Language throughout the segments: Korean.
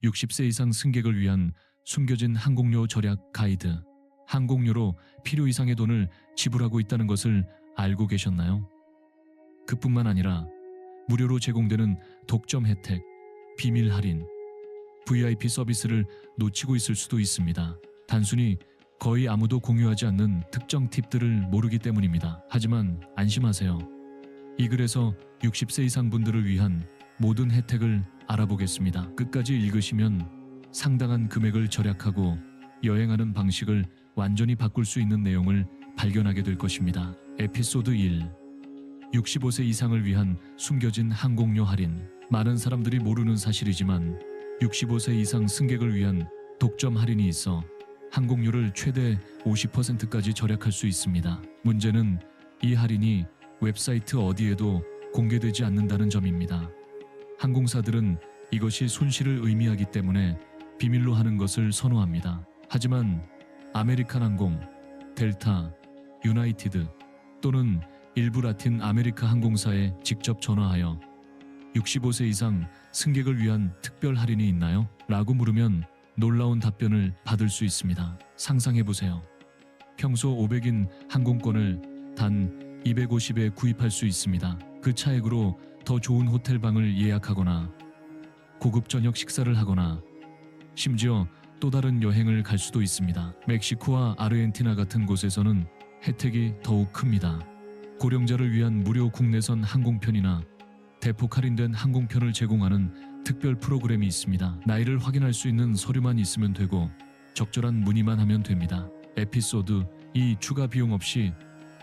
60세 이상 승객을 위한 숨겨진 항공료 절약 가이드. 항공료로 필요 이상의 돈을 지불하고 있다는 것을 알고 계셨나요? 그뿐만 아니라 무료로 제공되는 독점 혜택, 비밀 할인, VIP 서비스를 놓치고 있을 수도 있습니다. 단순히 거의 아무도 공유하지 않는 특정 팁들을 모르기 때문입니다. 하지만 안심하세요. 이 글에서 60세 이상 분들을 위한 모든 혜택을 알아보겠습니다. 끝까지 읽으시면 상당한 금액을 절약하고 여행하는 방식을 완전히 바꿀 수 있는 내용을 발견하게 될 것입니다. 에피소드 1. 65세 이상을 위한 숨겨진 항공료 할인. 많은 사람들이 모르는 사실이지만 65세 이상 승객을 위한 독점 할인이 있어 항공료를 최대 50%까지 절약할 수 있습니다. 문제는 이 할인이 웹사이트 어디에도 공개되지 않는다는 점입니다. 항공사들은 이것이 손실을 의미하기 때문에 비밀로 하는 것을 선호합니다. 하지만 아메리칸 항공, 델타, 유나이티드 또는 일부 라틴 아메리카 항공사에 직접 전화하여 65세 이상 승객을 위한 특별 할인이 있나요? 라고 물으면 놀라운 답변을 받을 수 있습니다. 상상해보세요. 평소 500인 항공권을 단 250에 구입할 수 있습니다. 그 차액으로 더 좋은 호텔 방을 예약하거나 고급 저녁 식사를 하거나 심지어 또 다른 여행을 갈 수도 있습니다. 멕시코와 아르헨티나 같은 곳에서는 혜택이 더욱 큽니다. 고령자를 위한 무료 국내선 항공편이나 대폭 할인된 항공편을 제공하는 특별 프로그램이 있습니다. 나이를 확인할 수 있는 서류만 있으면 되고 적절한 문의만 하면 됩니다. 에피소드 2. 추가 비용 없이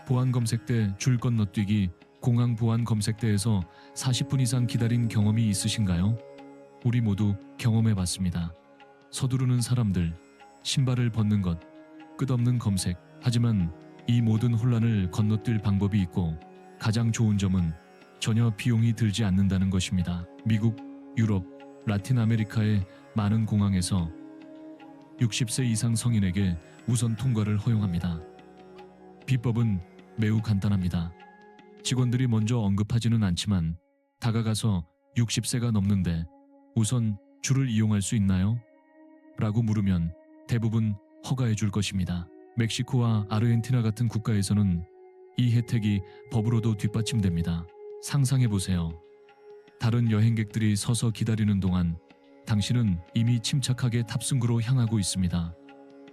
보안 검색대 줄 건너뛰기. 공항 보안 검색대에서 40분 이상 기다린 경험이 있으신가요? 우리 모두 경험해봤습니다. 서두르는 사람들, 신발을 벗는 것, 끝없는 검색. 하지만 이 모든 혼란을 건너뛸 방법이 있고 가장 좋은 점은 전혀 비용이 들지 않는다는 것입니다. 미국, 유럽, 라틴 아메리카의 많은 공항에서 60세 이상 성인에게 우선 통과를 허용합니다. 비법은 매우 간단합니다. 직원들이 먼저 언급하지는 않지만 다가가서 60세가 넘는데 우선 줄을 이용할 수 있나요? 라고 물으면 대부분 허가해 줄 것입니다. 멕시코와 아르헨티나 같은 국가에서는 이 혜택이 법으로도 뒷받침됩니다. 상상해 보세요. 다른 여행객들이 서서 기다리는 동안 당신은 이미 침착하게 탑승구로 향하고 있습니다.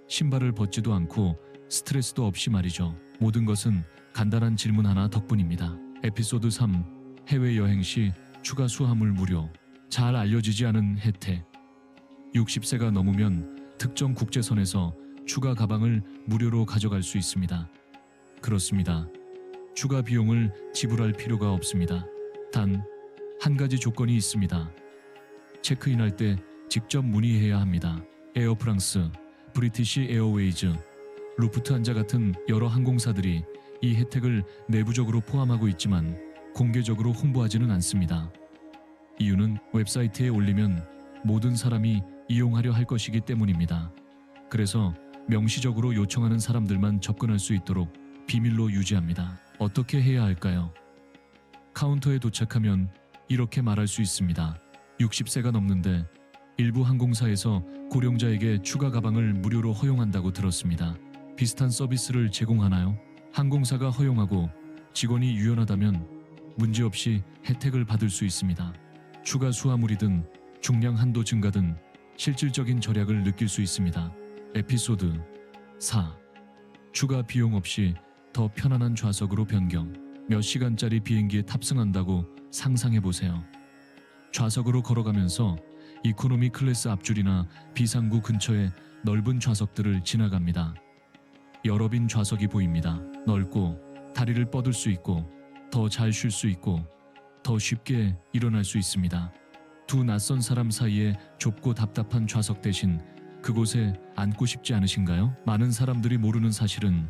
신발을 벗지도 않고 스트레스도 없이 말이죠. 모든 것은 간단한 질문 하나 덕분입니다. 에피소드 3. 해외여행 시 추가 수화물 무료. 잘 알려지지 않은 혜택. 60세가 넘으면 특정 국제선에서 추가 가방을 무료로 가져갈 수 있습니다. 그렇습니다. 추가 비용을 지불할 필요가 없습니다. 단, 한 가지 조건이 있습니다. 체크인할 때 직접 문의해야 합니다. 에어프랑스, 브리티시 에어웨이즈, 루프트한자 같은 여러 항공사들이 이 혜택을 내부적으로 포함하고 있지만 공개적으로 홍보하지는 않습니다. 이유는 웹사이트에 올리면 모든 사람이 이용하려 할 것이기 때문입니다. 그래서 명시적으로 요청하는 사람들만 접근할 수 있도록 비밀로 유지합니다. 어떻게 해야 할까요? 카운터에 도착하면 이렇게 말할 수 있습니다. 60세가 넘는데 일부 항공사에서 고령자에게 추가 가방을 무료로 허용한다고 들었습니다. 비슷한 서비스를 제공하나요? 항공사가 허용하고 직원이 유연하다면 문제없이 혜택을 받을 수 있습니다. 추가 수화물이든 중량 한도 증가든 실질적인 절약을 느낄 수 있습니다. 에피소드 4. 추가 비용 없이 더 편안한 좌석으로 변경. 몇 시간짜리 비행기에 탑승한다고 상상해보세요. 좌석으로 걸어가면서 이코노미 클래스 앞줄이나 비상구 근처의 넓은 좌석들을 지나갑니다. 여러 빈 좌석이 보입니다. 넓고 다리를 뻗을 수 있고 더 잘 쉴 수 있고 더 쉽게 일어날 수 있습니다. 두 낯선 사람 사이에 좁고 답답한 좌석 대신 그곳에 앉고 싶지 않으신가요? 많은 사람들이 모르는 사실은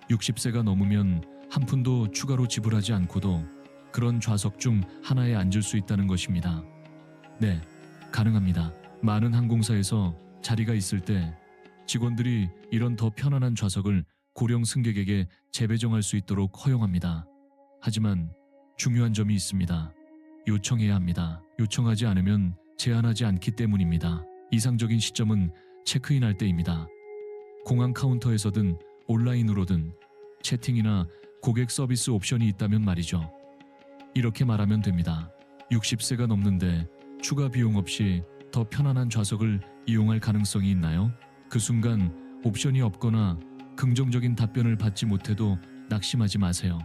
60세가 넘으면 한 푼도 추가로 지불하지 않고도 그런 좌석 중 하나에 앉을 수 있다는 것입니다. 네, 가능합니다. 많은 항공사에서 자리가 있을 때 직원들이 이런 더 편안한 좌석을 고령 승객에게 재배정할 수 있도록 허용합니다. 하지만 중요한 점이 있습니다. 요청해야 합니다. 요청하지 않으면 제한하지 않기 때문입니다. 이상적인 시점은 체크인할 때입니다. 공항 카운터에서든 온라인으로든 채팅이나 고객 서비스 옵션이 있다면 말이죠. 이렇게 말하면 됩니다. 60세가 넘는데 추가 비용 없이 더 편안한 좌석을 이용할 가능성이 있나요? 그 순간 옵션이 없거나 긍정적인 답변을 받지 못해도 낙심하지 마세요.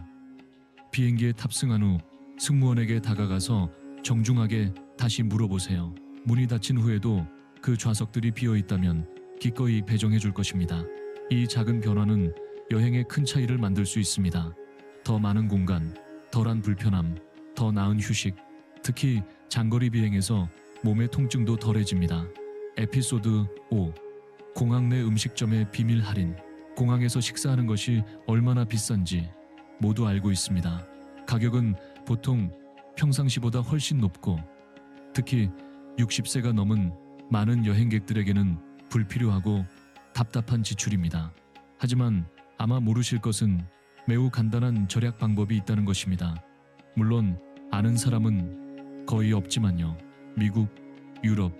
비행기에 탑승한 후 승무원에게 다가가서 정중하게 다시 물어보세요. 문이 닫힌 후에도 그 좌석들이 비어 있다면 기꺼이 배정해 줄 것입니다. 이 작은 변화는 여행에 큰 차이를 만들 수 있습니다. 더 많은 공간, 덜한 불편함, 더 나은 휴식, 특히 장거리 비행에서 몸의 통증도 덜해집니다. 에피소드 5. 공항 내 음식점의 비밀 할인. 공항에서 식사하는 것이 얼마나 비싼지 모두 알고 있습니다. 가격은 보통 평상시보다 훨씬 높고 특히 60세가 넘은 많은 여행객들에게는 불필요하고 답답한 지출입니다. 하지만 아마 모르실 것은 매우 간단한 절약 방법이 있다는 것입니다. 물론 아는 사람은 거의 없지만요. 미국, 유럽,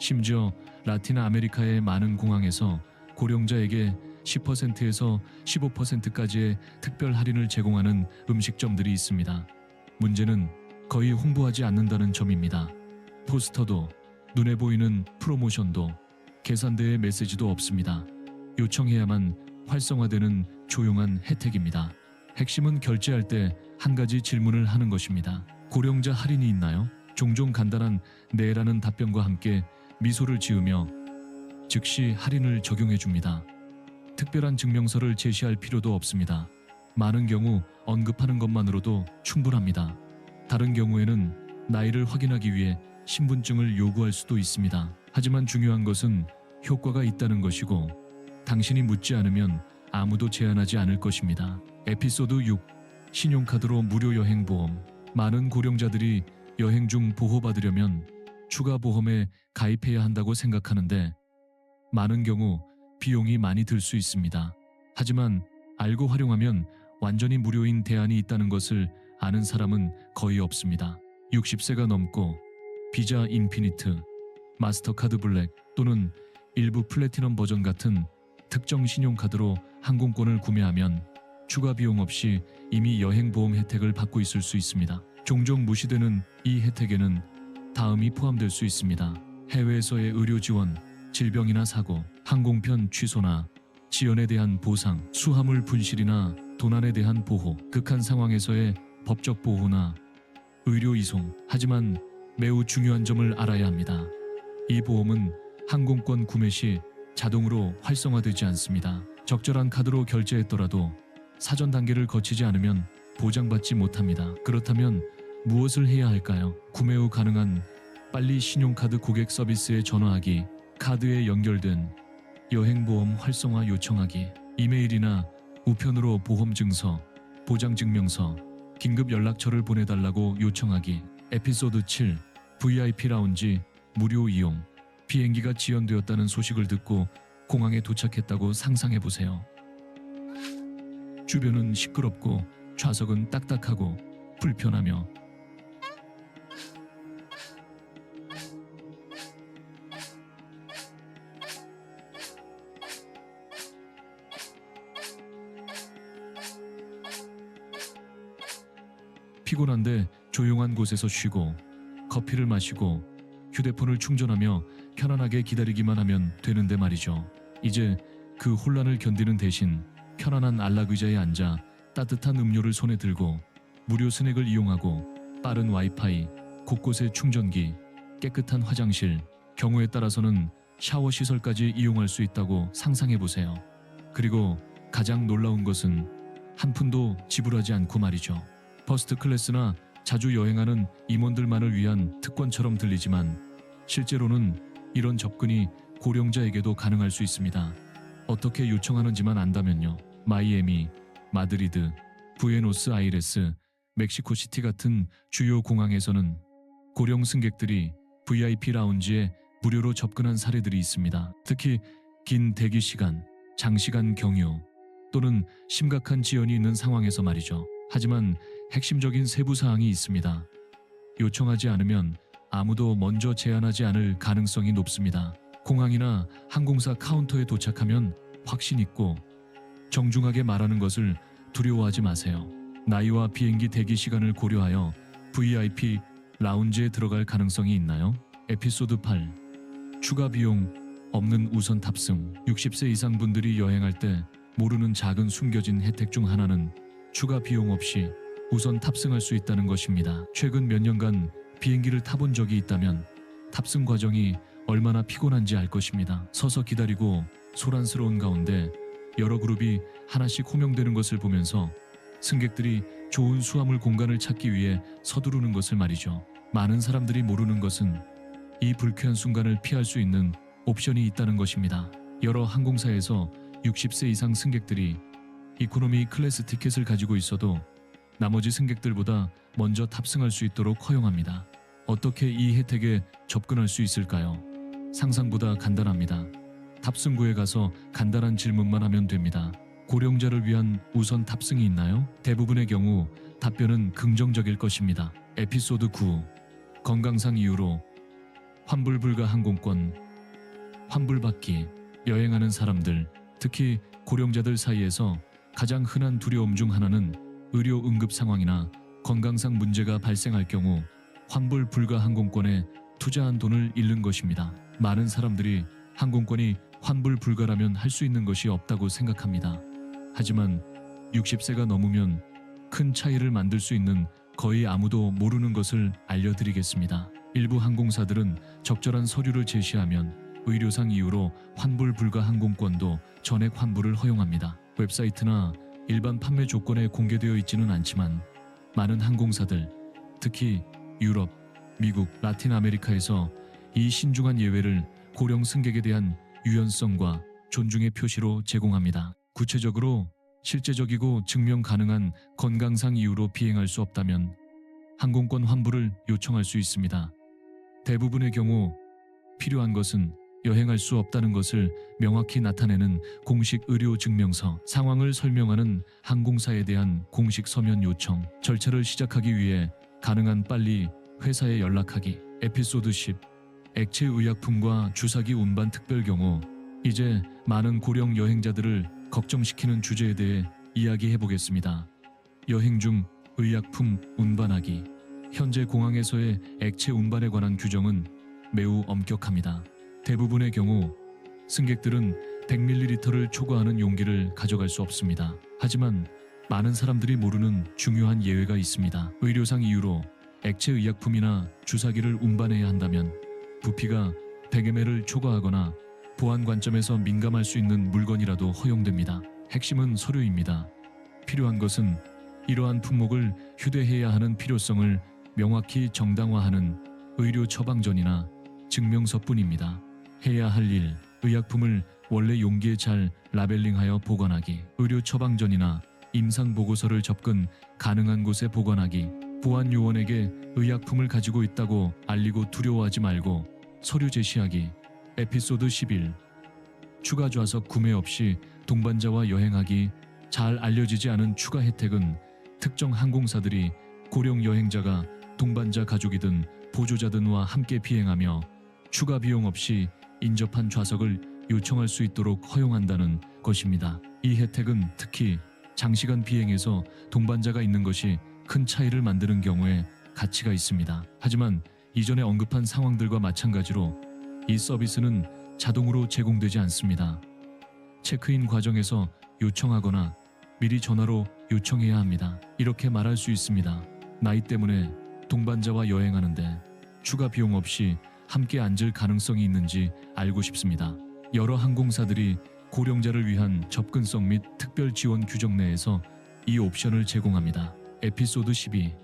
심지어 라틴 아메리카의 많은 공항에서 고령자에게 10%에서 15%까지의 특별 할인을 제공하는 음식점들이 있습니다. 문제는 거의 홍보하지 않는다는 점입니다. 포스터도 눈에 보이는 프로모션도 계산대의 메시지도 없습니다. 요청해야만 활성화되는 조용한 혜택입니다. 핵심은 결제할 때 한 가지 질문을 하는 것입니다. 고령자 할인이 있나요? 종종 간단한 네라는 답변과 함께 미소를 지으며 즉시 할인을 적용해 줍니다. 특별한 증명서를 제시할 필요도 없습니다. 많은 경우 언급하는 것만으로도 충분합니다. 다른 경우에는 나이를 확인하기 위해 신분증을 요구할 수도 있습니다. 하지만 중요한 것은 효과가 있다는 것이고 당신이 묻지 않으면 아무도 제한하지 않을 것입니다. 에피소드 6. 신용카드로 무료 여행 보험. 많은 고령자들이 여행 중 보호받으려면 추가 보험에 가입해야 한다고 생각하는데 많은 경우 비용이 많이 들 수 있습니다. 하지만 알고 활용하면 완전히 무료인 대안이 있다는 것을 아는 사람은 거의 없습니다. 60세가 넘고 비자 인피니트, 마스터카드 블랙 또는 일부 플래티넘 버전 같은 특정 신용카드로 항공권을 구매하면 추가 비용 없이 이미 여행보험 혜택을 받고 있을 수 있습니다. 종종 무시되는 이 혜택에는 다음이 포함될 수 있습니다. 해외에서의 의료 지원, 질병이나 사고, 항공편 취소나 지연에 대한 보상, 수화물 분실이나 도난에 대한 보호, 극한 상황에서의 법적 보호나 의료 이송. 하지만 매우 중요한 점을 알아야 합니다. 이 보험은 항공권 구매 시 자동으로 활성화되지 않습니다. 적절한 카드로 결제했더라도 사전 단계를 거치지 않으면 보장받지 못합니다. 그렇다면 무엇을 해야 할까요? 구매 후 가능한 빨리 신용카드 고객 서비스에 전화하기, 카드에 연결된 여행보험 활성화 요청하기, 이메일이나 우편으로 보험 증서, 보장 증명서, 긴급 연락처를 보내달라고 요청하기. 에피소드 7. VIP 라운지 무료 이용. 비행기가 지연되었다는 소식을 듣고 공항에 도착했다고 상상해보세요. 주변은 시끄럽고 좌석은 딱딱하고 불편하며 피곤한데 조용한 곳에서 쉬고 커피를 마시고 휴대폰을 충전하며 편안하게 기다리기만 하면 되는데 말이죠. 이제 그 혼란을 견디는 대신 편안한 안락의자에 앉아 따뜻한 음료를 손에 들고 무료 스낵을 이용하고 빠른 와이파이, 곳곳에 충전기, 깨끗한 화장실, 경우에 따라서는 샤워 시설까지 이용할 수 있다고 상상해 보세요. 그리고 가장 놀라운 것은 한 푼도 지불하지 않고 말이죠. 퍼스트 클래스나 자주 여행하는 임원들만을 위한 특권처럼 들리지만 실제로는 이런 접근이 고령자에게도 가능할 수 있습니다. 어떻게 요청하는지만 안다면요. 마이애미, 마드리드, 부에노스아이레스, 멕시코시티 같은 주요 공항에서는 고령 승객들이 VIP 라운지에 무료로 접근한 사례들이 있습니다. 특히 긴 대기 시간, 장시간 경유 또는 심각한 지연이 있는 상황에서 말이죠. 하지만 핵심적인 세부 사항이 있습니다. 요청하지 않으면 아무도 먼저 제한하지 않을 가능성이 높습니다. 공항이나 항공사 카운터에 도착하면 확신 있고 정중하게 말하는 것을 두려워하지 마세요. 나이와 비행기 대기 시간을 고려하여 VIP 라운지에 들어갈 가능성이 있나요? 에피소드 8. 추가 비용 없는 우선 탑승. 60세 이상 분들이 여행할 때 모르는 작은 숨겨진 혜택 중 하나는 추가 비용 없이 우선 탑승할 수 있다는 것입니다. 최근 몇 년간 비행기를 타본 적이 있다면 탑승 과정이 얼마나 피곤한지 알 것입니다. 서서 기다리고 소란스러운 가운데 여러 그룹이 하나씩 호명되는 것을 보면서 승객들이 좋은 수화물 공간을 찾기 위해 서두르는 것을 말이죠. 많은 사람들이 모르는 것은 이 불쾌한 순간을 피할 수 있는 옵션이 있다는 것입니다. 여러 항공사에서 60세 이상 승객들이 이코노미 클래스 티켓을 가지고 있어도 나머지 승객들보다 먼저 탑승할 수 있도록 허용합니다. 어떻게 이 혜택에 접근할 수 있을까요? 상상보다 간단합니다. 탑승구에 가서 간단한 질문만 하면 됩니다. 고령자를 위한 우선 탑승이 있나요? 대부분의 경우 답변은 긍정적일 것입니다. 에피소드 9. 건강상 이유로 환불 불가 항공권. 환불받기. 여행하는 사람들, 특히 고령자들 사이에서 가장 흔한 두려움 중 하나는 의료 응급 상황이나 건강상 문제가 발생할 경우 환불 불가 항공권에 투자한 돈을 잃는 것입니다. 많은 사람들이 항공권이 환불 불가라면 할 수 있는 것이 없다고 생각합니다. 하지만 60세가 넘으면 큰 차이를 만들 수 있는 거의 아무도 모르는 것을 알려드리겠습니다. 일부 항공사들은 적절한 서류를 제시하면 의료상 이유로 환불 불가 항공권도 전액 환불을 허용합니다. 웹사이트나 일반 판매 조건에 공개되어 있지는 않지만 많은 항공사들, 특히 유럽, 미국, 라틴 아메리카에서 이 신중한 예외를 고령 승객에 대한 유연성과 존중의 표시로 제공합니다. 구체적으로 실제적이고 증명 가능한 건강상 이유로 비행할 수 없다면 항공권 환불을 요청할 수 있습니다. 대부분의 경우 필요한 것은 여행할 수 없다는 것을 명확히 나타내는 공식 의료 증명서, 상황을 설명하는 항공사에 대한 공식 서면 요청, 절차를 시작하기 위해 가능한 빨리 회사에 연락하기. 에피소드 10. 액체 의약품과 주사기 운반 특별 경우. 이제 많은 고령 여행자들을 걱정시키는 주제에 대해 이야기해 보겠습니다. 여행 중 의약품 운반하기. 현재 공항에서의 액체 운반에 관한 규정은 매우 엄격합니다. 대부분의 경우 승객들은 100ml를 초과하는 용기를 가져갈 수 없습니다. 하지만 많은 사람들이 모르는 중요한 예외가 있습니다. 의료상 이유로 액체 의약품이나 주사기를 운반해야 한다면 부피가 100ml를 초과하거나 보안 관점에서 민감할 수 있는 물건이라도 허용됩니다. 핵심은 서류입니다. 필요한 것은 이러한 품목을 휴대해야 하는 필요성을 명확히 정당화하는 의료 처방전이나 증명서뿐입니다. 해야 할 일, 의약품을 원래 용기에 잘 라벨링하여 보관하기, 의료 처방전이나 임상 보고서를 접근 가능한 곳에 보관하기, 보안 요원에게 의약품을 가지고 있다고 알리고 두려워하지 말고 서류 제시하기. 에피소드 11. 추가 좌석 구매 없이 동반자와 여행하기. 잘 알려지지 않은 추가 혜택은 특정 항공사들이 고령 여행자가 동반자 가족이든 보조자든과 함께 비행하며 추가 비용 없이 인접한 좌석을 요청할 수 있도록 허용한다는 것입니다. 이 혜택은 특히 장시간 비행에서 동반자가 있는 것이 큰 차이를 만드는 경우에 가치가 있습니다. 하지만 이전에 언급한 상황들과 마찬가지로 이 서비스는 자동으로 제공되지 않습니다. 체크인 과정에서 요청하거나 미리 전화로 요청해야 합니다. 이렇게 말할 수 있습니다. 나이 때문에 동반자와 여행하는데 추가 비용 없이 함께 앉을 가능성이 있는지 알고 싶습니다. 여러 항공사들이 고령자를 위한 접근성 및 특별 지원 규정 내에서 이 옵션을 제공합니다. 에피소드 12.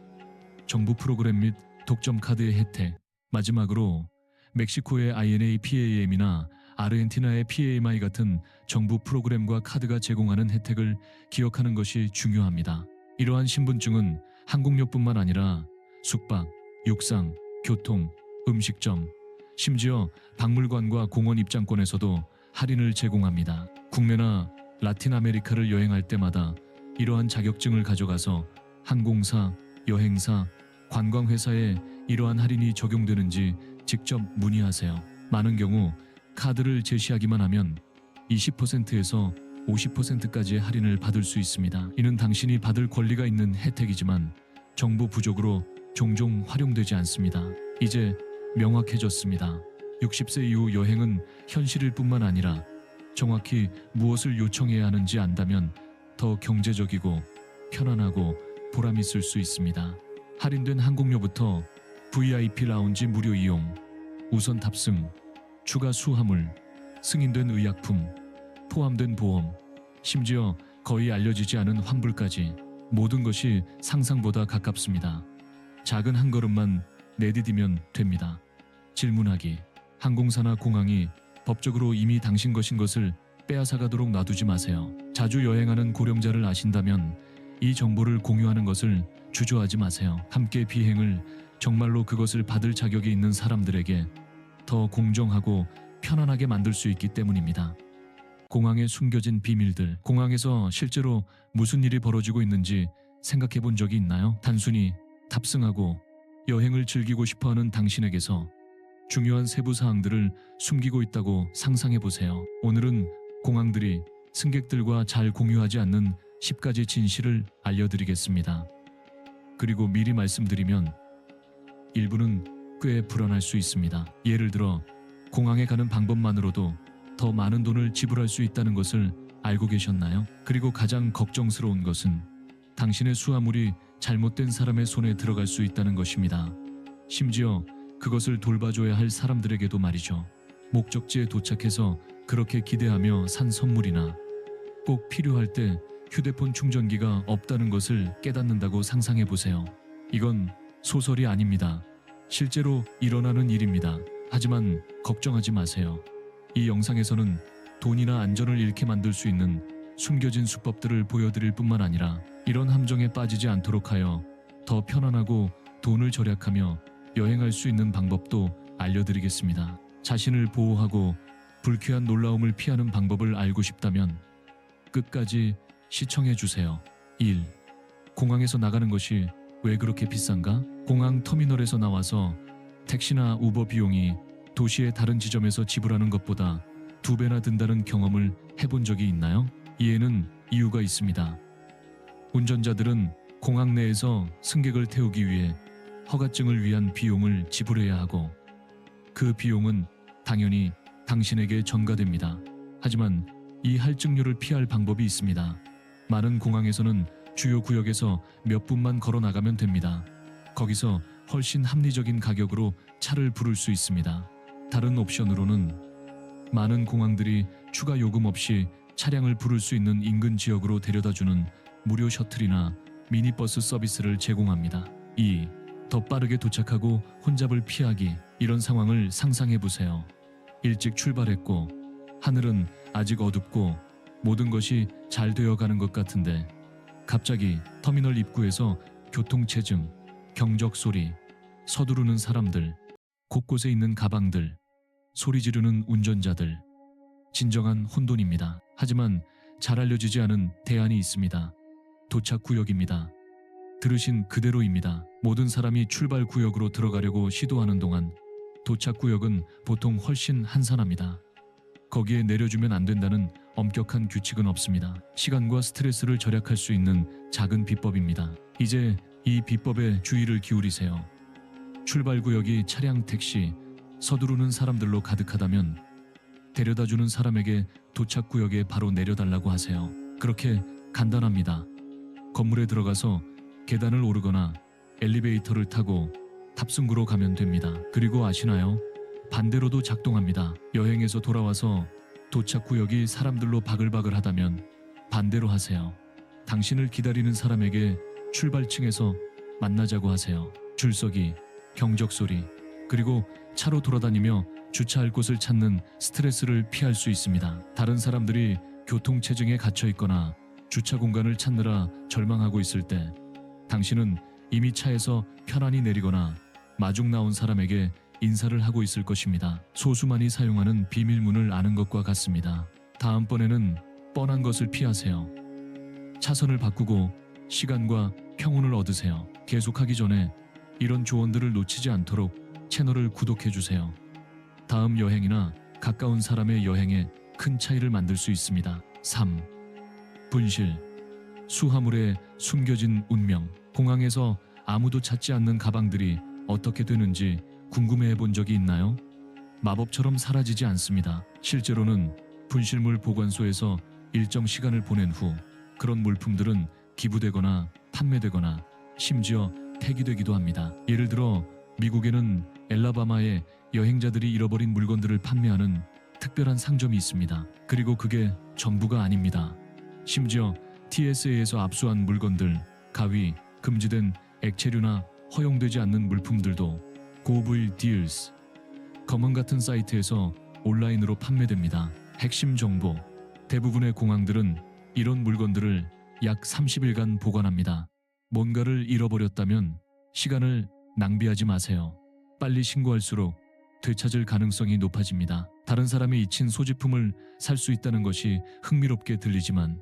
정부 프로그램 및 독점 카드의 혜택. 마지막으로 멕시코의 INA PAM이나 아르헨티나의 PAMI 같은 정부 프로그램과 카드가 제공하는 혜택을 기억하는 것이 중요합니다. 이러한 신분증은 항공료뿐만 아니라 숙박, 육상, 교통, 음식점, 심지어 박물관과 공원 입장권에서도 할인을 제공합니다. 국내나 라틴 아메리카를 여행할 때마다 이러한 자격증을 가져가서 항공사, 여행사, 관광회사에 이러한 할인이 적용되는지 직접 문의하세요. 많은 경우 카드를 제시하기만 하면 20%에서 50%까지의 할인을 받을 수 있습니다. 이는 당신이 받을 권리가 있는 혜택이지만 정보 부족으로 종종 활용되지 않습니다. 이제 명확해졌습니다. 60세 이후 여행은 현실일 뿐만 아니라 정확히 무엇을 요청해야 하는지 안다면 더 경제적이고 편안하고 보람있을 수 있습니다. 할인된 항공료부터 VIP 라운지 무료 이용, 우선 탑승, 추가 수화물, 승인된 의약품, 포함된 보험, 심지어 거의 알려지지 않은 환불까지 모든 것이 상상보다 가깝습니다. 작은 한 걸음만 내디디면 됩니다. 질문하기. 항공사나 공항이 법적으로 이미 당신 것인 것을 빼앗아가도록 놔두지 마세요. 자주 여행하는 고령자를 아신다면 이 정보를 공유하는 것을 주저하지 마세요. 함께 비행을 정말로 그것을 받을 자격이 있는 사람들에게 더 공정하고 편안하게 만들 수 있기 때문입니다. 공항에 숨겨진 비밀들. 공항에서 실제로 무슨 일이 벌어지고 있는지 생각해 본 적이 있나요? 단순히 탑승하고 여행을 즐기고 싶어하는 당신에게서 중요한 세부 사항들을 숨기고 있다고 상상해 보세요. 오늘은 공항들이 승객들과 잘 공유하지 않는 10가지 진실을 알려드리겠습니다. 그리고 미리 말씀드리면 일부는 꽤 불안할 수 있습니다. 예를 들어 공항에 가는 방법만으로도 더 많은 돈을 지불할 수 있다는 것을 알고 계셨나요? 그리고 가장 걱정스러운 것은 당신의 수화물이 잘못된 사람의 손에 들어갈 수 있다는 것입니다. 심지어 그것을 돌봐줘야 할 사람들에게도 말이죠. 목적지에 도착해서 그렇게 기대하며 산 선물이나 꼭 필요할 때 휴대폰 충전기가 없다는 것을 깨닫는다고 상상해 보세요. 이건 소설이 아닙니다. 실제로 일어나는 일입니다. 하지만 걱정하지 마세요. 이 영상에서는 돈이나 안전을 잃게 만들 수 있는 숨겨진 수법들을 보여드릴 뿐만 아니라 이런 함정에 빠지지 않도록 하여 더 편안하고 돈을 절약하며 여행할 수 있는 방법도 알려드리겠습니다. 자신을 보호하고 불쾌한 놀라움을 피하는 방법을 알고 싶다면 끝까지 시청해 주세요. 1. 공항에서 나가는 것이 왜 그렇게 비싼가? 공항 터미널에서 나와서 택시나 우버 비용이 도시의 다른 지점에서 지불하는 것보다 2배나 든다는 경험을 해본 적이 있나요? 이에는 이유가 있습니다. 운전자들은 공항 내에서 승객을 태우기 위해 허가증을 위한 비용을 지불해야 하고 그 비용은 당연히 당신에게 전가됩니다. 하지만 이 할증료를 피할 방법이 있습니다. 많은 공항에서는 주요 구역에서 몇 분만 걸어 나가면 됩니다. 거기서 훨씬 합리적인 가격으로 차를 부를 수 있습니다. 다른 옵션으로는 많은 공항들이 추가 요금 없이 차량을 부를 수 있는 인근 지역으로 데려다주는 무료 셔틀이나 미니버스 서비스를 제공합니다. 2. 더 빠르게 도착하고 혼잡을 피하기. 이런 상황을 상상해 보세요. 일찍 출발했고 하늘은 아직 어둡고 모든 것이 잘 되어가는 것 같은데 갑자기 터미널 입구에서 교통체증, 경적 소리, 서두르는 사람들, 곳곳에 있는 가방들, 소리 지르는 운전자들. 진정한 혼돈입니다. 하지만 잘 알려지지 않은 대안이 있습니다. 도착 구역입니다. 들으신 그대로입니다. 모든 사람이 출발 구역으로 들어가려고 시도하는 동안 도착 구역은 보통 훨씬 한산합니다. 거기에 내려주면 안 된다는 엄격한 규칙은 없습니다. 시간과 스트레스를 절약할 수 있는 작은 비법입니다. 이제 이 비법에 주의를 기울이세요. 출발 구역이 차량, 택시, 서두르는 사람들로 가득하다면 데려다주는 사람에게 도착 구역에 바로 내려달라고 하세요. 그렇게 간단합니다. 건물에 들어가서 계단을 오르거나 엘리베이터를 타고 탑승구로 가면 됩니다. 그리고 아시나요? 반대로도 작동합니다. 여행에서 돌아와서 도착 구역이 사람들로 바글바글하다면 반대로 하세요. 당신을 기다리는 사람에게 출발층에서 만나자고 하세요. 줄서기, 경적 소리, 그리고 차로 돌아다니며 주차할 곳을 찾는 스트레스를 피할 수 있습니다. 다른 사람들이 교통체증에 갇혀 있거나 주차 공간을 찾느라 절망하고 있을 때 당신은 이미 차에서 편안히 내리거나 마중 나온 사람에게 인사를 하고 있을 것입니다. 소수만이 사용하는 비밀문을 아는 것과 같습니다. 다음번에는 뻔한 것을 피하세요. 차선을 바꾸고 시간과 평온을 얻으세요. 계속하기 전에 이런 조언들을 놓치지 않도록 채널을 구독해 주세요. 다음 여행이나 가까운 사람의 여행에 큰 차이를 만들 수 있습니다. 3. 분실. 수화물에 숨겨진 운명. 공항에서 아무도 찾지 않는 가방들이 어떻게 되는지 궁금해해 본 적이 있나요? 마법처럼 사라지지 않습니다. 실제로는 분실물 보관소에서 일정 시간을 보낸 후 그런 물품들은 기부되거나 판매되거나 심지어 폐기되기도 합니다. 예를 들어 미국에는 엘라바마에 여행자들이 잃어버린 물건들을 판매하는 특별한 상점이 있습니다. 그리고 그게 전부가 아닙니다. 심지어 TSA에서 압수한 물건들, 가위, 금지된 액체류나 허용되지 않는 물품들도 고부일 딜스, 검은 같은 사이트에서 온라인으로 판매됩니다. 핵심 정보. 대부분의 공항들은 이런 물건들을 약 30일간 보관합니다. 뭔가를 잃어버렸다면 시간을 낭비하지 마세요. 빨리 신고할수록 되찾을 가능성이 높아집니다. 다른 사람이 잊힌 소지품을 살 수 있다는 것이 흥미롭게 들리지만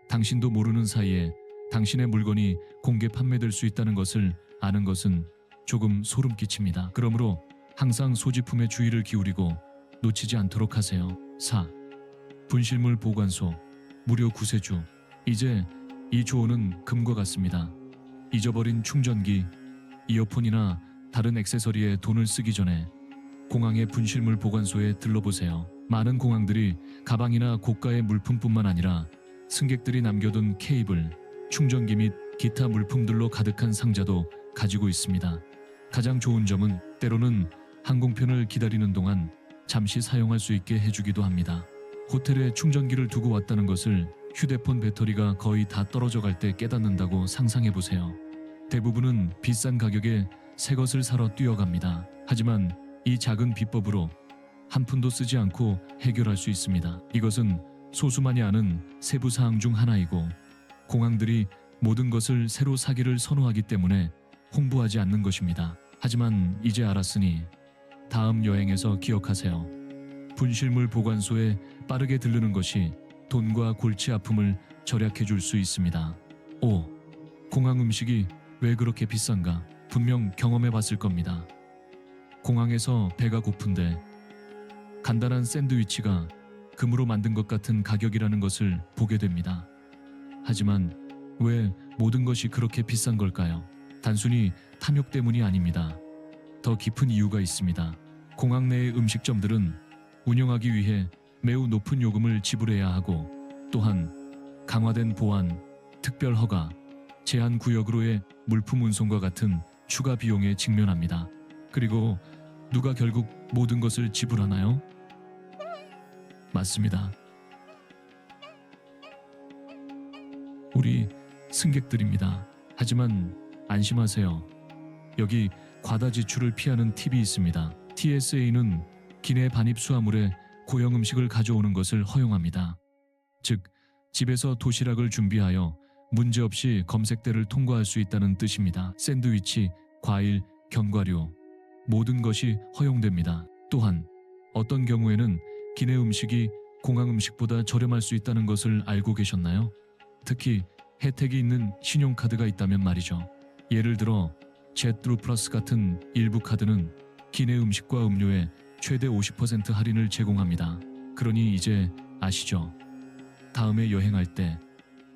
당신도 모르는 사이에 당신의 물건이 공개 판매될 수 있다는 것을 아는 것은 조금 소름 끼칩니다. 그러므로 항상 소지품에 주의를 기울이고 놓치지 않도록 하세요. 4. 분실물 보관소. 무료 구세주. 이제 이 조언은 금과 같습니다. 잊어버린 충전기, 이어폰이나 다른 액세서리에 돈을 쓰기 전에 공항의 분실물 보관소에 들러보세요. 많은 공항들이 가방이나 고가의 물품뿐만 아니라 승객들이 남겨둔 케이블, 충전기 및 기타 물품들로 가득한 상자도 가지고 있습니다. 가장 좋은 점은 때로는 항공편을 기다리는 동안 잠시 사용할 수 있게 해주기도 합니다. 호텔에 충전기를 두고 왔다는 것을 휴대폰 배터리가 거의 다 떨어져 갈 때 깨닫는다고 상상해보세요. 대부분은 비싼 가격에 새 것을 사러 뛰어갑니다. 하지만 이 작은 비법으로 한 푼도 쓰지 않고 해결할 수 있습니다. 이것은 소수만이 아는 세부 사항 중 하나이고 공항들이 모든 것을 새로 사기를 선호하기 때문에 홍보하지 않는 것입니다. 하지만 이제 알았으니 다음 여행에서 기억하세요. 분실물 보관소에 빠르게 들르는 것이 돈과 골치 아픔을 절약해 줄 수 있습니다. 5. 공항 음식이 왜 그렇게 비싼가? 분명 경험해 봤을 겁니다. 공항에서 배가 고픈데 간단한 샌드위치가 금으로 만든 것 같은 가격이라는 것을 보게 됩니다. 하지만 왜 모든 것이 그렇게 비싼 걸까요? 단순히 탐욕 때문이 아닙니다. 더 깊은 이유가 있습니다. 공항 내의 음식점들은 운영하기 위해 매우 높은 요금을 지불해야 하고 또한 강화된 보안, 특별 허가, 제한 구역으로의 물품 운송과 같은 추가 비용에 직면합니다. 그리고 누가 결국 모든 것을 지불하나요? 맞습니다. 우리 승객들입니다. 하지만 안심하세요. 여기 과다 지출을 피하는 팁이 있습니다. TSA는 기내 반입 수화물에 고형 음식을 가져오는 것을 허용합니다. 즉, 집에서 도시락을 준비하여 문제없이 검색대를 통과할 수 있다는 뜻입니다. 샌드위치, 과일, 견과류, 모든 것이 허용됩니다. 또한 어떤 경우에는 기내 음식이 공항 음식보다 저렴할 수 있다는 것을 알고 계셨나요? 특히 혜택이 있는 신용카드가 있다면 말이죠. 예를 들어 제트루 플러스 같은 일부 카드는 기내 음식과 음료에 최대 50% 할인을 제공합니다. 그러니 이제 아시죠? 다음에 여행할 때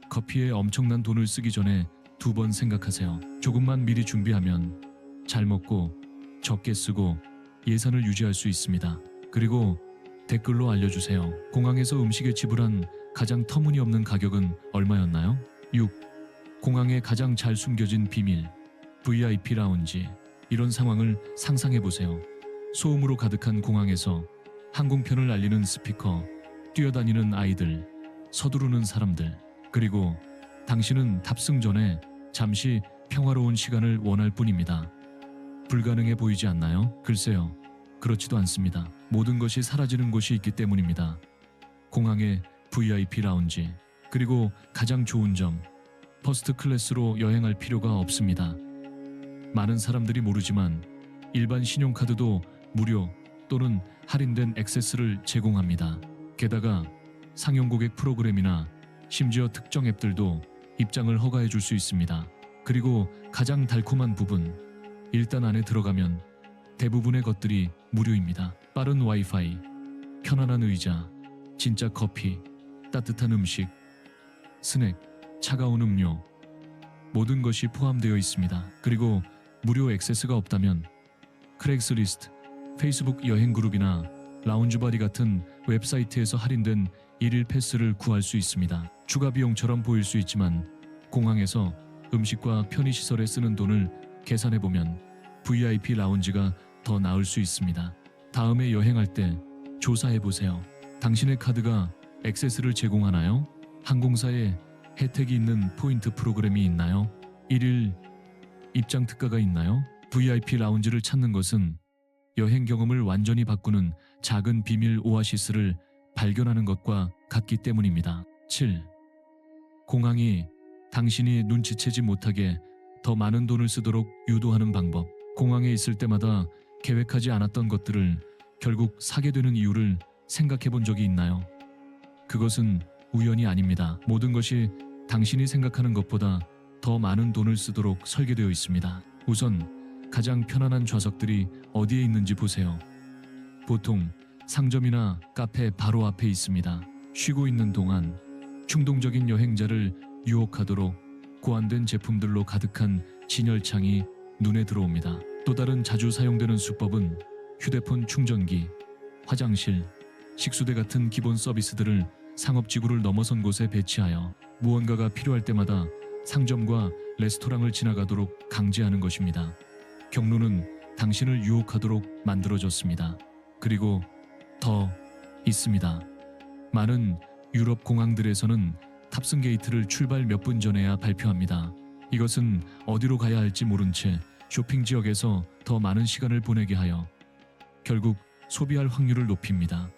커피에 엄청난 돈을 쓰기 전에 2번 생각하세요. 조금만 미리 준비하면 잘 먹고 적게 쓰고 예산을 유지할 수 있습니다. 그리고 댓글로 알려주세요. 공항에서 음식에 지불한 가장 터무니없는 가격은 얼마였나요? 6. 공항에 가장 잘 숨겨진 비밀, VIP 라운지. 이런 상황을 상상해보세요. 소음으로 가득한 공항에서 항공편을 알리는 스피커, 뛰어다니는 아이들, 서두르는 사람들, 그리고 당신은 탑승 전에 잠시 평화로운 시간을 원할 뿐입니다. 불가능해 보이지 않나요? 글쎄요, 그렇지도 않습니다. 모든 것이 사라지는 곳이 있기 때문입니다. 공항의 VIP 라운지. 그리고 가장 좋은 점, 퍼스트 클래스로 여행할 필요가 없습니다. 많은 사람들이 모르지만 일반 신용카드도 무료 또는 할인된 액세스를 제공합니다. 게다가 상용 고객 프로그램이나 심지어 특정 앱들도 입장을 허가해 줄 수 있습니다. 그리고 가장 달콤한 부분, 일단 안에 들어가면 대부분의 것들이 무료입니다. 빠른 와이파이, 편안한 의자, 진짜 커피, 따뜻한 음식, 스낵, 차가운 음료, 모든 것이 포함되어 있습니다. 그리고 무료 액세스가 없다면 크랙스리스트, 페이스북 여행 그룹이나 라운지바리 같은 웹사이트에서 할인된 일일 패스를 구할 수 있습니다. 추가 비용처럼 보일 수 있지만 공항에서 음식과 편의시설에 쓰는 돈을 계산해보면 VIP 라운지가 더 나을 수 있습니다. 다음에 여행할 때 조사해보세요. 당신의 카드가 액세스를 제공하나요? 항공사에 혜택이 있는 포인트 프로그램이 있나요? 1일 입장 특가가 있나요? VIP 라운지를 찾는 것은 여행 경험을 완전히 바꾸는 작은 비밀 오아시스를 발견하는 것과 같기 때문입니다. 7. 공항이 당신이 눈치채지 못하게 더 많은 돈을 쓰도록 유도하는 방법. 공항에 있을 때마다 계획하지 않았던 것들을 결국 사게 되는 이유를 생각해 본 적이 있나요? 그것은 우연이 아닙니다. 모든 것이 당신이 생각하는 것보다 더 많은 돈을 쓰도록 설계되어 있습니다. 우선 가장 편안한 좌석들이 어디에 있는지 보세요. 보통 상점이나 카페 바로 앞에 있습니다. 쉬고 있는 동안 충동적인 여행자를 유혹하도록 고안된 제품들로 가득한 진열창이 눈에 들어옵니다. 또 다른 자주 사용되는 수법은 휴대폰 충전기, 화장실, 식수대 같은 기본 서비스들을 상업지구를 넘어선 곳에 배치하여 무언가가 필요할 때마다 상점과 레스토랑을 지나가도록 강제하는 것입니다. 경로는 당신을 유혹하도록 만들어졌습니다. 그리고 더 있습니다. 많은 유럽 공항들에서는 탑승 게이트를 출발 몇 분 전에야 발표합니다. 이것은 어디로 가야 할지 모른 채 쇼핑 지역에서 더 많은 시간을 보내게 하여 결국 소비할 확률을 높입니다.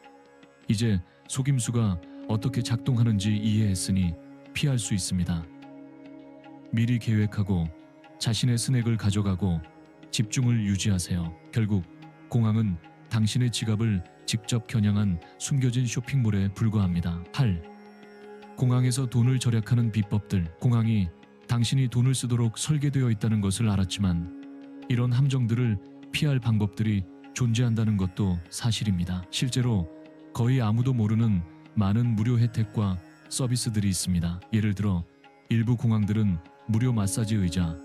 이제 속임수가 어떻게 작동하는지 이해했으니 피할 수 있습니다. 미리 계획하고 자신의 스낵을 가져가고 집중을 유지하세요. 결국 공항은 당신의 지갑을 직접 겨냥한 숨겨진 쇼핑몰에 불과합니다. 8. 공항에서 돈을 절약하는 비법들. 공항이 당신이 돈을 쓰도록 설계되어 있다는 것을 알았지만 이런 함정들을 피할 방법들이 존재한다는 것도 사실입니다. 실제로 거의 아무도 모르는 많은 무료 혜택과 서비스들이 있습니다. 예를 들어 일부 공항들은 무료 마사지 의자,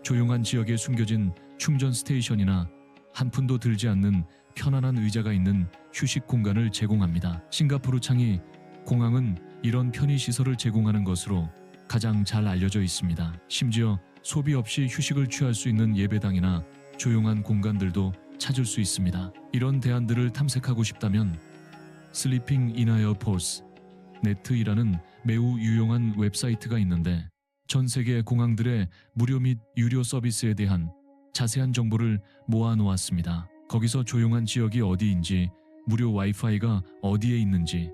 조용한 지역에 숨겨진 충전 스테이션이나 한 푼도 들지 않는 편안한 의자가 있는 휴식 공간을 제공합니다. 싱가포르 창이 공항은 이런 편의시설을 제공하는 것으로 가장 잘 알려져 있습니다. 심지어 소비 없이 휴식을 취할 수 있는 예배당이나 조용한 공간들도 찾을 수 있습니다. 이런 대안들을 탐색하고 싶다면 Sleeping in Airports 네트이라는 매우 유용한 웹사이트가 있는데 전 세계 공항들의 무료 및 유료 서비스에 대한 자세한 정보를 모아놓았습니다. 거기서 조용한 지역이 어디인지, 무료 와이파이가 어디에 있는지,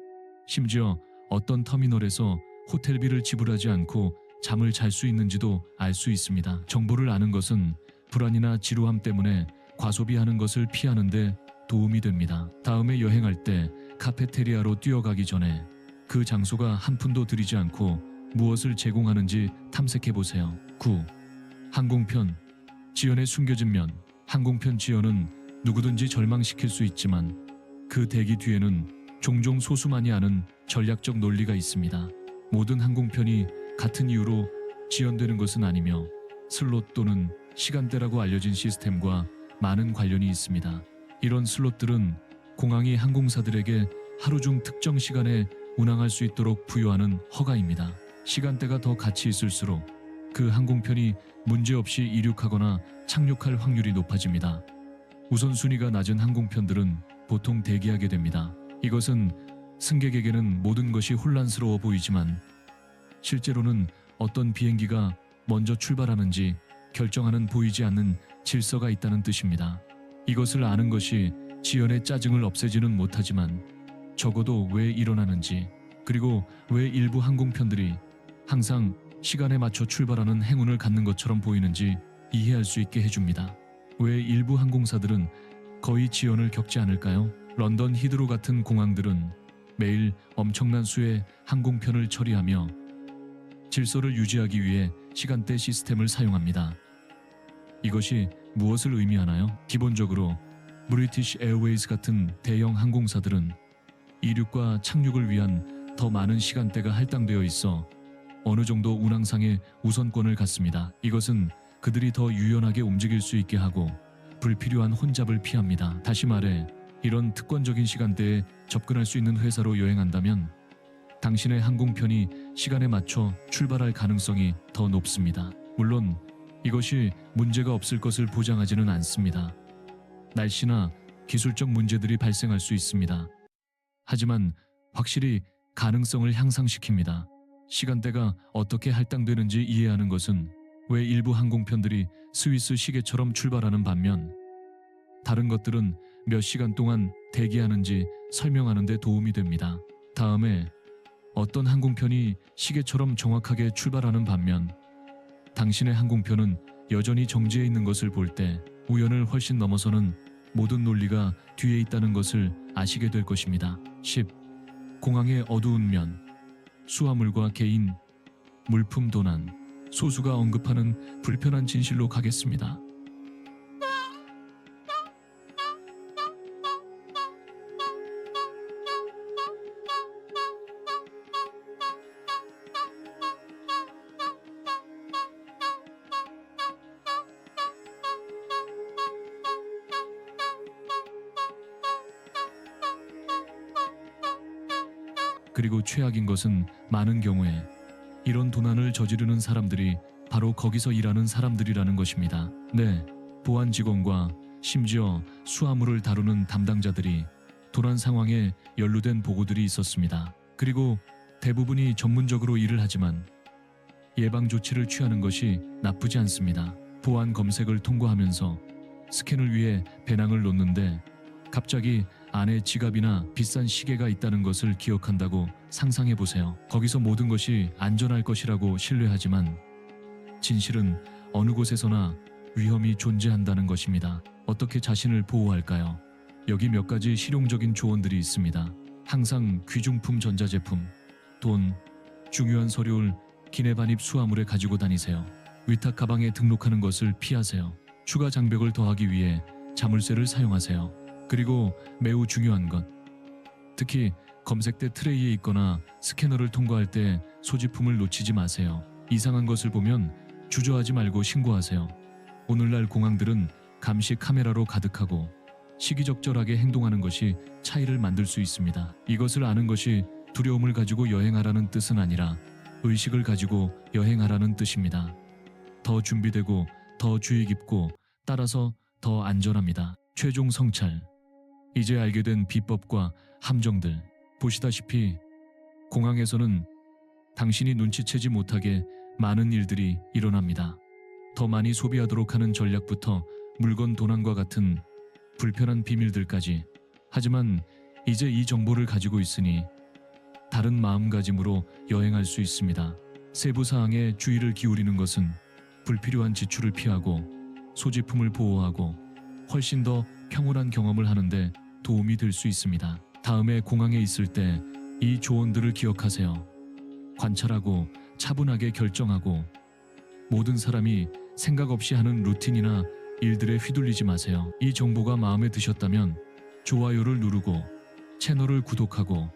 심지어 어떤 터미널에서 호텔비를 지불하지 않고 잠을 잘 수 있는지도 알 수 있습니다. 정보를 아는 것은 불안이나 지루함 때문에 과소비하는 것을 피하는 데 도움이 됩니다. 다음에 여행할 때 카페테리아로 뛰어가기 전에 그 장소가 한 푼도 들이지 않고 무엇을 제공하는지 탐색해보세요. 9. 항공편 지연의 숨겨진 면. 항공편 지연은 누구든지 절망시킬 수 있지만 그 대기 뒤에는 종종 소수만이 아는 전략적 논리가 있습니다. 모든 항공편이 같은 이유로 지연되는 것은 아니며 슬롯 또는 시간대라고 알려진 시스템과 많은 관련이 있습니다. 이런 슬롯들은 공항이 항공사들에게 하루 중 특정 시간에 운항할 수 있도록 부여하는 허가입니다. 시간대가 더 같이 있을수록 그 항공편이 문제없이 이륙하거나 착륙할 확률이 높아집니다. 우선순위가 낮은 항공편들은 보통 대기하게 됩니다. 이것은 승객에게는 모든 것이 혼란스러워 보이지만 실제로는 어떤 비행기가 먼저 출발하는지 결정하는 보이지 않는 질서가 있다는 뜻입니다. 이것을 아는 것이 지연의 짜증을 없애지는 못하지만 적어도 왜 일어나는지, 그리고 왜 일부 항공편들이 항상 시간에 맞춰 출발하는 행운을 갖는 것처럼 보이는지 이해할 수 있게 해줍니다. 왜 일부 항공사들은 거의 지연을 겪지 않을까요? 런던 히드로 같은 공항들은 매일 엄청난 수의 항공편을 처리하며 질서를 유지하기 위해 시간대 시스템을 사용합니다. 이것이 무엇을 의미하나요? 기본적으로 브리티시 에어웨이즈 같은 대형 항공사들은 이륙과 착륙을 위한 더 많은 시간대가 할당되어 있어 어느 정도 운항상의 우선권을 갖습니다. 이것은 그들이 더 유연하게 움직일 수 있게 하고 불필요한 혼잡을 피합니다. 다시 말해, 이런 특권적인 시간대에 접근할 수 있는 회사로 여행한다면 당신의 항공편이 시간에 맞춰 출발할 가능성이 더 높습니다. 물론 이것이 문제가 없을 것을 보장하지는 않습니다. 날씨나 기술적 문제들이 발생할 수 있습니다. 하지만 확실히 가능성을 향상시킵니다. 시간대가 어떻게 할당되는지 이해하는 것은 왜 일부 항공편들이 스위스 시계처럼 출발하는 반면 다른 것들은 몇 시간 동안 대기하는지 설명하는 데 도움이 됩니다. 다음에 어떤 항공편이 시계처럼 정확하게 출발하는 반면 당신의 항공편은 여전히 정지해 있는 것을 볼 때 우연을 훨씬 넘어서는 모든 논리가 뒤에 있다는 것을 아시게 될 것입니다. 10. 공항의 어두운 면, 수화물과 개인, 물품 도난, 소수가 언급하는 불편한 진실로 가겠습니다. 그리고 최악인 것은 많은 경우에 이런 도난을 저지르는 사람들이 바로 거기서 일하는 사람들이라는 것입니다. 네, 보안 직원과 심지어 수화물을 다루는 담당자들이 도난 상황에 연루된 보고들이 있었습니다. 그리고 대부분이 전문적으로 일을 하지만 예방 조치를 취하는 것이 나쁘지 않습니다. 보안 검색을 통과하면서 스캔을 위해 배낭을 놓는데 갑자기 안에 지갑이나 비싼 시계가 있다는 것을 기억한다고 상상해 보세요. 거기서 모든 것이 안전할 것이라고 신뢰하지만 진실은 어느 곳에서나 위험이 존재한다는 것입니다. 어떻게 자신을 보호할까요? 여기 몇 가지 실용적인 조언들이 있습니다. 항상 귀중품 전자제품, 돈, 중요한 서류를 기내 반입 수화물에 가지고 다니세요. 위탁 가방에 등록하는 것을 피하세요. 추가 장벽을 더하기 위해 자물쇠를 사용하세요. 그리고 매우 중요한 것, 특히 검색대 트레이에 있거나 스캐너를 통과할 때 소지품을 놓치지 마세요. 이상한 것을 보면 주저하지 말고 신고하세요. 오늘날 공항들은 감시 카메라로 가득하고 시기적절하게 행동하는 것이 차이를 만들 수 있습니다. 이것을 아는 것이 두려움을 가지고 여행하라는 뜻은 아니라 의식을 가지고 여행하라는 뜻입니다. 더 준비되고 더 주의 깊고 따라서 더 안전합니다. 최종 성찰. 이제 알게 된 비법과 함정들. 보시다시피 공항에서는 당신이 눈치채지 못하게 많은 일들이 일어납니다. 더 많이 소비하도록 하는 전략부터 물건 도난과 같은 불편한 비밀들까지. 하지만 이제 이 정보를 가지고 있으니 다른 마음가짐으로 여행할 수 있습니다. 세부 사항에 주의를 기울이는 것은 불필요한 지출을 피하고 소지품을 보호하고 훨씬 더 평온한 경험을 하는데 도움이 될 수 있습니다. 다음에 공항에 있을 때 이 조언들을 기억하세요. 관찰하고 차분하게 결정하고 모든 사람이 생각 없이 하는 루틴이나 일들에 휘둘리지 마세요. 이 정보가 마음에 드셨다면 좋아요를 누르고 채널을 구독하고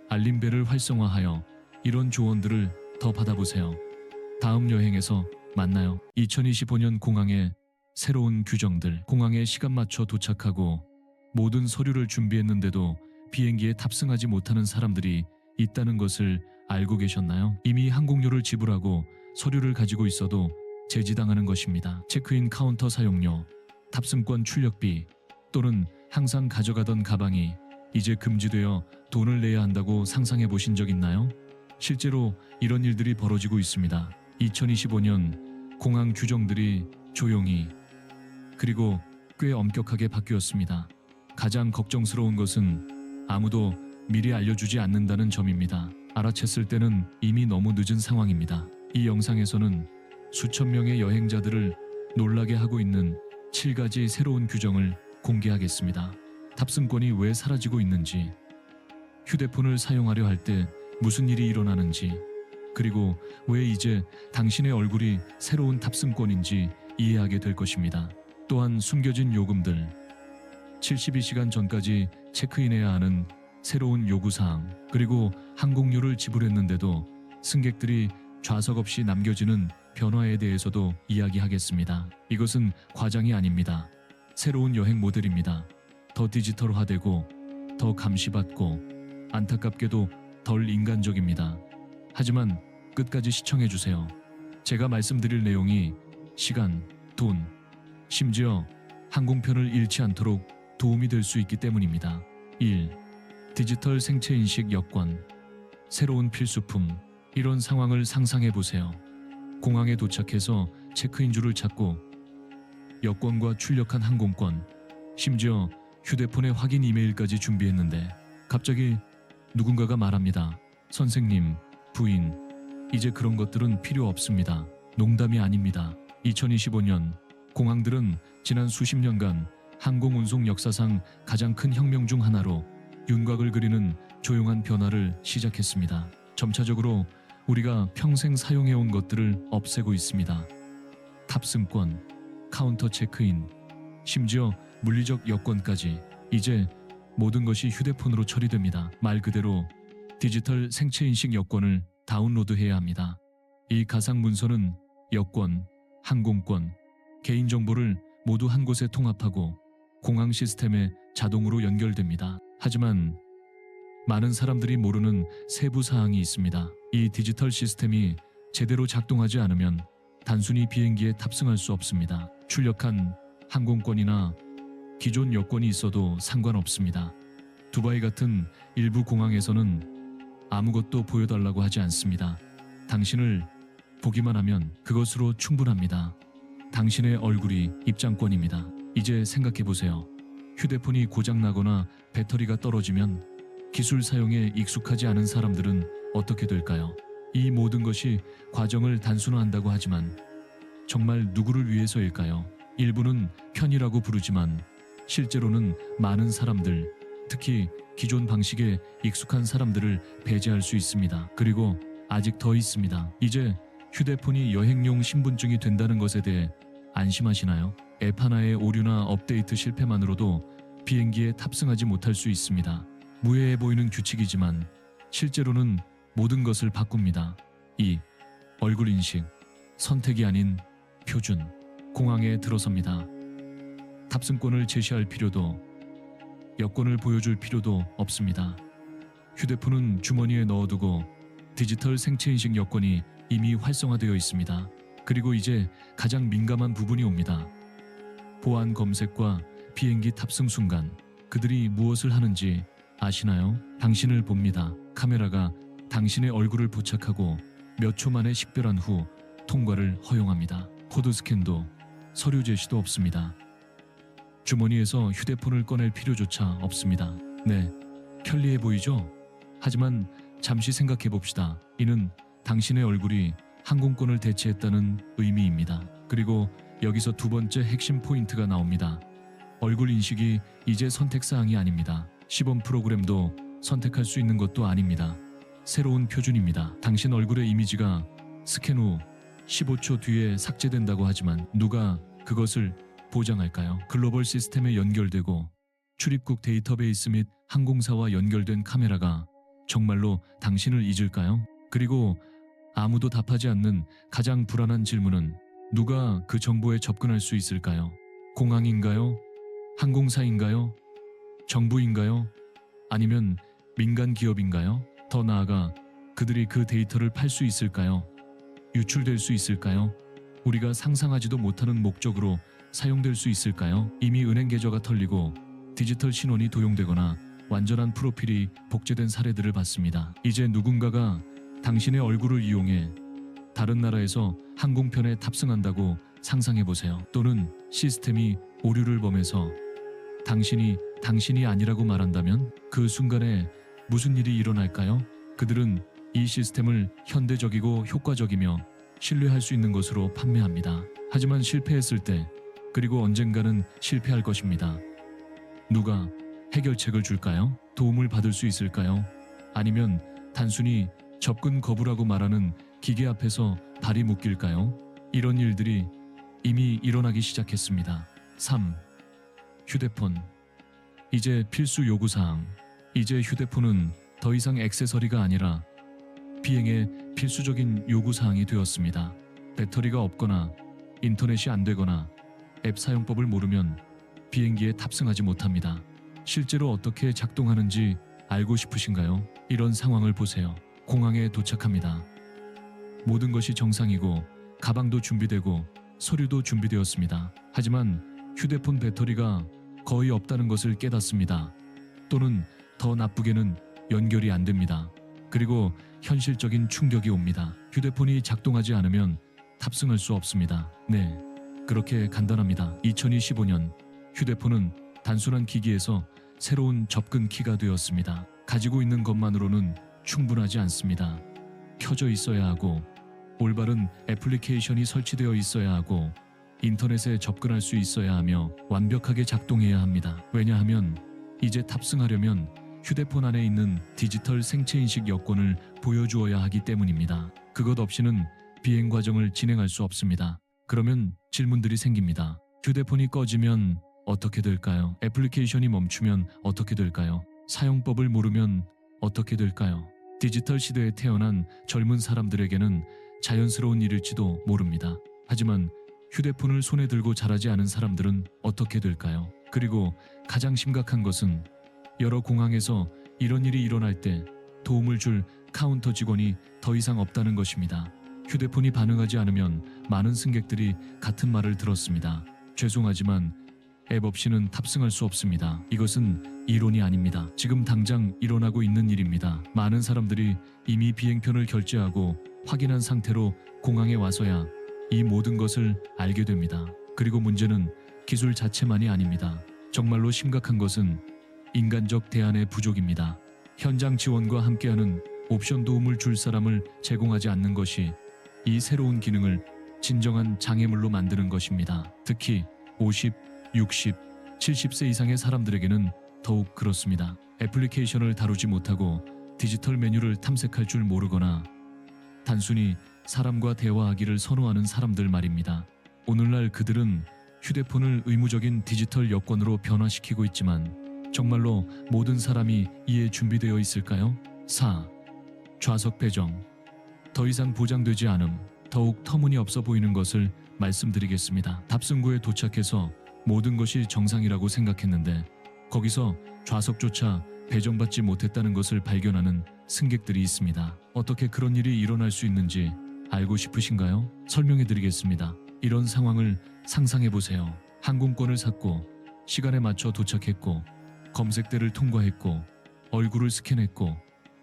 알림벨을 활성화하여 이런 조언들을 더 받아보세요. 다음 여행에서 만나요. 2025년 공항의 새로운 규정들. 공항에 시간 맞춰 도착하고 모든 서류를 준비했는데도 비행기에 탑승하지 못하는 사람들이 있다는 것을 알고 계셨나요? 이미 항공료를 지불하고 서류를 가지고 있어도 제지당하는 것입니다. 체크인 카운터 사용료, 탑승권 출력비 또는 항상 가져가던 가방이 이제 금지되어 돈을 내야 한다고 상상해 보신 적 있나요? 실제로 이런 일들이 벌어지고 있습니다. 2025년 공항 규정들이 조용히 그리고 꽤 엄격하게 바뀌었습니다. 가장 걱정스러운 것은 아무도 미리 알려주지 않는다는 점입니다. 알아챘을 때는 이미 너무 늦은 상황입니다. 이 영상에서는 수천 명의 여행자들을 놀라게 하고 있는 7가지 새로운 규정을 공개하겠습니다. 탑승권이 왜 사라지고 있는지, 휴대폰을 사용하려 할 때 무슨 일이 일어나는지, 그리고 왜 이제 당신의 얼굴이 새로운 탑승권인지 이해하게 될 것입니다. 또한 숨겨진 요금들, 72시간 전까지 체크인해야 하는 새로운 요구사항, 그리고 항공료를 지불했는데도 승객들이 좌석 없이 남겨지는 변화에 대해서도 이야기하겠습니다. 이것은 과장이 아닙니다. 새로운 여행 모델입니다. 더 디지털화되고 더 감시받고 안타깝게도 덜 인간적입니다. 하지만 끝까지 시청해주세요. 제가 말씀드릴 내용이 시간, 돈, 심지어 항공편을 잃지 않도록 도움이 될 수 있기 때문입니다. 1. 디지털 생체인식 여권. 새로운 필수품. 이런 상황을 상상해 보세요. 공항에 도착해서 체크인줄을 찾고 여권과 출력한 항공권, 심지어 휴대폰의 확인 이메일까지 준비했는데 갑자기 누군가가 말합니다. 선생님, 부인, 이제 그런 것들은 필요 없습니다. 농담이 아닙니다. 2025년 공항들은 지난 수십 년간 항공운송 역사상 가장 큰 혁명 중 하나로 윤곽을 그리는 조용한 변화를 시작했습니다. 점차적으로 우리가 평생 사용해온 것들을 없애고 있습니다. 탑승권, 카운터 체크인, 심지어 물리적 여권까지 이제 모든 것이 휴대폰으로 처리됩니다. 말 그대로 디지털 생체인식 여권을 다운로드해야 합니다. 이 가상 문서는 여권, 항공권, 개인정보를 모두 한 곳에 통합하고 공항 시스템에 자동으로 연결됩니다. 하지만 많은 사람들이 모르는 세부 사항이 있습니다. 이 디지털 시스템이 제대로 작동하지 않으면 단순히 비행기에 탑승할 수 없습니다. 출력한 항공권이나 기존 여권이 있어도 상관없습니다. 두바이 같은 일부 공항에서는 아무것도 보여달라고 하지 않습니다. 당신을 보기만 하면 그것으로 충분합니다. 당신의 얼굴이 입장권입니다. 이제 생각해보세요. 휴대폰이 고장나거나 배터리가 떨어지면 기술 사용에 익숙하지 않은 사람들은 어떻게 될까요? 이 모든 것이 과정을 단순화한다고 하지만 정말 누구를 위해서일까요? 일부는 편의라고 부르지만 실제로는 많은 사람들, 특히 기존 방식에 익숙한 사람들을 배제할 수 있습니다. 그리고 아직 더 있습니다. 이제 휴대폰이 여행용 신분증이 된다는 것에 대해 안심하시나요? 앱 하나의 오류나 업데이트 실패만으로도 비행기에 탑승하지 못할 수 있습니다. 무해해 보이는 규칙이지만 실제로는 모든 것을 바꿉니다. 2. 얼굴 인식. 선택이 아닌 표준. 공항에 들어섭니다. 탑승권을 제시할 필요도, 여권을 보여줄 필요도 없습니다. 휴대폰은 주머니에 넣어두고 디지털 생체인식 여권이 이미 활성화되어 있습니다. 그리고 이제 가장 민감한 부분이 옵니다. 보안 검색과 비행기 탑승 순간 그들이 무엇을 하는지 아시나요? 당신을 봅니다. 카메라가 당신의 얼굴을 포착하고 몇 초 만에 식별한 후 통과를 허용합니다. 코드 스캔도 서류 제시도 없습니다. 주머니에서 휴대폰을 꺼낼 필요조차 없습니다. 네, 편리해 보이죠? 하지만 잠시 생각해 봅시다. 이는 당신의 얼굴이 항공권을 대체했다는 의미입니다. 그리고 여기서 두 번째 핵심 포인트가 나옵니다. 얼굴 인식이 이제 선택사항이 아닙니다. 시범 프로그램도 선택할 수 있는 것도 아닙니다. 새로운 표준입니다. 당신 얼굴의 이미지가 스캔 후 15초 뒤에 삭제된다고 하지만 누가 그것을 보장할까요? 글로벌 시스템에 연결되고 출입국 데이터베이스 및 항공사와 연결된 카메라가 정말로 당신을 잊을까요? 그리고 아무도 답하지 않는 가장 불안한 질문은 누가 그 정보에 접근할 수 있을까요? 공항인가요? 항공사인가요? 정부인가요? 아니면 민간 기업인가요? 더 나아가 그들이 그 데이터를 팔 수 있을까요? 유출될 수 있을까요? 우리가 상상하지도 못하는 목적으로 사용될 수 있을까요? 이미 은행 계좌가 털리고 디지털 신원이 도용되거나 완전한 프로필이 복제된 사례들을 봤습니다. 이제 누군가가 당신의 얼굴을 이용해 다른 나라에서 항공편에 탑승한다고 상상해보세요. 또는 시스템이 오류를 범해서 당신이 아니라고 말한다면 그 순간에 무슨 일이 일어날까요? 그들은 이 시스템을 현대적이고 효과적이며 신뢰할 수 있는 것으로 판매합니다. 하지만 실패했을 때, 그리고 언젠가는 실패할 것입니다. 누가 해결책을 줄까요? 도움을 받을 수 있을까요? 아니면 단순히 접근 거부라고 말하는 기계 앞에서 발이 묶일까요? 이런 일들이 이미 일어나기 시작했습니다. 3. 휴대폰. 이제 필수 요구사항. 이제 휴대폰은 더 이상 액세서리가 아니라 비행의 필수적인 요구사항이 되었습니다. 배터리가 없거나 인터넷이 안 되거나 앱 사용법을 모르면 비행기에 탑승하지 못합니다. 실제로 어떻게 작동하는지 알고 싶으신가요? 이런 상황을 보세요. 공항에 도착합니다. 모든 것이 정상이고 가방도 준비되고 서류도 준비되었습니다. 하지만 휴대폰 배터리가 거의 없다는 것을 깨닫습니다. 또는 더 나쁘게는 연결이 안 됩니다. 그리고 현실적인 충격이 옵니다. 휴대폰이 작동하지 않으면 탑승할 수 없습니다. 네, 그렇게 간단합니다. 2025년 휴대폰은 단순한 기기에서 새로운 접근 키가 되었습니다. 가지고 있는 것만으로는 충분하지 않습니다. 켜져 있어야 하고 올바른 애플리케이션이 설치되어 있어야 하고 인터넷에 접근할 수 있어야 하며 완벽하게 작동해야 합니다. 왜냐하면 이제 탑승하려면 휴대폰 안에 있는 디지털 생체인식 여권을 보여주어야 하기 때문입니다. 그것 없이는 비행 과정을 진행할 수 없습니다. 그러면 질문들이 생깁니다. 휴대폰이 꺼지면 어떻게 될까요? 애플리케이션이 멈추면 어떻게 될까요? 사용법을 모르면 어떻게 될까요? 디지털 시대에 태어난 젊은 사람들에게는 자연스러운 일일지도 모릅니다. 하지만 휴대폰을 손에 들고 자라지 않은 사람들은 어떻게 될까요? 그리고 가장 심각한 것은 여러 공항에서 이런 일이 일어날 때 도움을 줄 카운터 직원이 더 이상 없다는 것입니다. 휴대폰이 반응하지 않으면 많은 승객들이 같은 말을 들었습니다. 죄송하지만 앱 없이는 탑승할 수 없습니다. 이것은 이론이 아닙니다. 지금 당장 일어나고 있는 일입니다. 많은 사람들이 이미 비행편을 결제하고 확인한 상태로 공항에 와서야 이 모든 것을 알게 됩니다. 그리고 문제는 기술 자체만이 아닙니다. 정말로 심각한 것은 인간적 대안의 부족입니다. 현장 지원과 함께하는 옵션 도움을 줄 사람을 제공하지 않는 것이 이 새로운 기능을 진정한 장애물로 만드는 것입니다. 특히 50, 60, 70세 이상의 사람들에게는 더욱 그렇습니다. 애플리케이션을 다루지 못하고 디지털 메뉴를 탐색할 줄 모르거나 단순히 사람과 대화하기를 선호하는 사람들 말입니다. 오늘날 그들은 휴대폰을 의무적인 디지털 여권으로 변화시키고 있지만 정말로 모든 사람이 이에 준비되어 있을까요? 4. 좌석 배정. 더 이상 보장되지 않음. 더욱 터무니없어 보이는 것을 말씀드리겠습니다. 탑승구에 도착해서 모든 것이 정상이라고 생각했는데 거기서 좌석조차 배정받지 못했다는 것을 발견하는 승객들이 있습니다. 어떻게 그런 일이 일어날 수 있는지 알고 싶으신가요? 설명해 드리겠습니다. 이런 상황을 상상해 보세요. 항공권을 샀고 시간에 맞춰 도착했고 검색대를 통과했고 얼굴을 스캔했고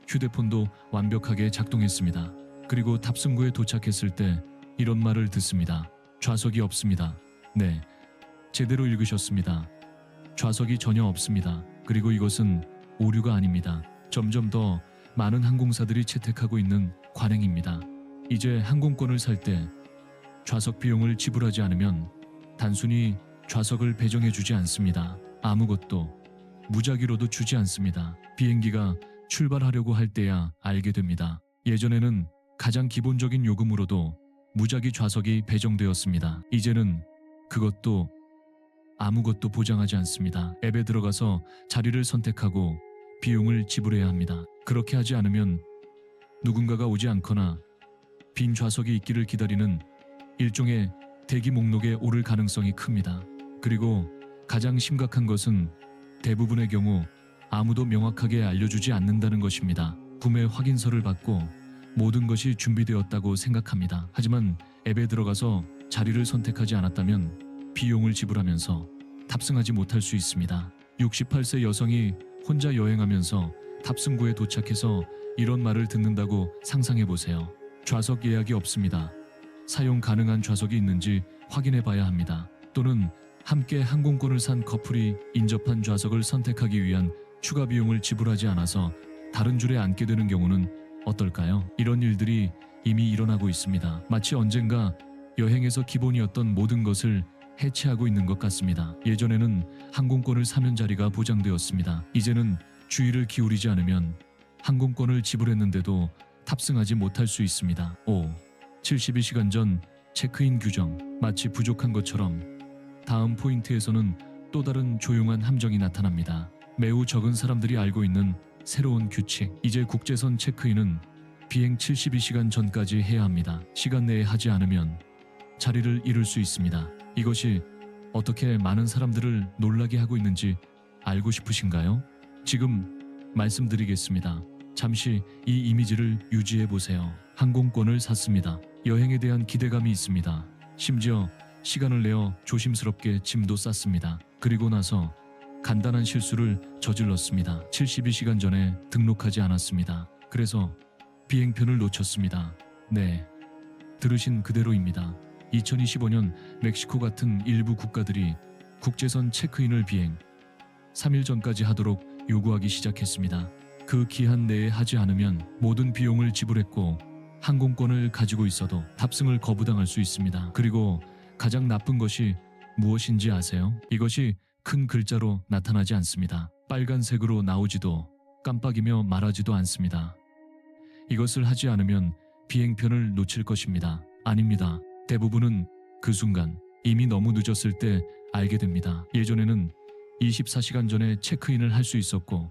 휴대폰도 완벽하게 작동했습니다. 그리고 탑승구에 도착했을 때 이런 말을 듣습니다. 좌석이 없습니다. 네, 제대로 읽으셨습니다. 좌석이 전혀 없습니다. 그리고 이것은 오류가 아닙니다. 점점 더 많은 항공사들이 채택하고 있는 관행입니다. 이제 항공권을 살 때 좌석 비용을 지불하지 않으면 단순히 좌석을 배정해주지 않습니다. 아무것도 무작위로도 주지 않습니다. 비행기가 출발하려고 할 때야 알게 됩니다. 예전에는 가장 기본적인 요금으로도 무작위 좌석이 배정되었습니다. 이제는 그것도 아무것도 보장하지 않습니다. 앱에 들어가서 자리를 선택하고 비용을 지불해야 합니다. 그렇게 하지 않으면 누군가가 오지 않거나 빈 좌석이 있기를 기다리는 일종의 대기 목록에 오를 가능성이 큽니다. 그리고 가장 심각한 것은 대부분의 경우 아무도 명확하게 알려주지 않는다는 것입니다. 구매 확인서를 받고 모든 것이 준비되었다고 생각합니다. 하지만 앱에 들어가서 자리를 선택하지 않았다면 비용을 지불하면서 탑승하지 못할 수 있습니다. 68세 여성이 혼자 여행하면서 탑승구에 도착해서 이런 말을 듣는다고 상상해 보세요. 좌석 예약이 없습니다. 사용 가능한 좌석이 있는지 확인해 봐야 합니다. 또는 함께 항공권을 산 커플이 인접한 좌석을 선택하기 위한 추가 비용을 지불하지 않아서 다른 줄에 앉게 되는 경우는 어떨까요? 이런 일들이 이미 일어나고 있습니다. 마치 언젠가 여행에서 기본이었던 모든 것을 해체하고 있는 것 같습니다. 예전에는 항공권을 사면 자리가 보장되었습니다. 이제는 주의를 기울이지 않으면 항공권을 지불했는데도 탑승하지 못할 수 있습니다. 5. 72시간 전 체크인 규정. 마치 부족한 것처럼 다음 포인트에서는 또 다른 조용한 함정이 나타납니다. 매우 적은 사람들이 알고 있는 새로운 규칙. 이제 국제선 체크인은 비행 72시간 전까지 해야 합니다. 시간 내에 하지 않으면 자리를 잃을 수 있습니다. 이것이 어떻게 많은 사람들을 놀라게 하고 있는지 알고 싶으신가요? 지금 말씀드리겠습니다. 잠시 이 이미지를 유지해 보세요. 항공권을 샀습니다. 여행에 대한 기대감이 있습니다. 심지어 시간을 내어 조심스럽게 짐도 쌌습니다. 그리고 나서 간단한 실수를 저질렀습니다. 72시간 전에 등록하지 않았습니다. 그래서 비행편을 놓쳤습니다. 네, 들으신 그대로입니다. 2025년 멕시코 같은 일부 국가들이 국제선 체크인을 비행 3일 전까지 하도록 요구하기 시작했습니다. 그 기한 내에 하지 않으면 모든 비용을 지불했고 항공권을 가지고 있어도 탑승을 거부당할 수 있습니다. 그리고 가장 나쁜 것이 무엇인지 아세요? 이것이 큰 글자로 나타나지 않습니다. 빨간색으로 나오지도 깜빡이며 말하지도 않습니다. 이것을 하지 않으면 비행편을 놓칠 것입니다. 아닙니다. 대부분은 그 순간 이미 너무 늦었을 때 알게 됩니다. 예전에는 24시간 전에 체크인을 할 수 있었고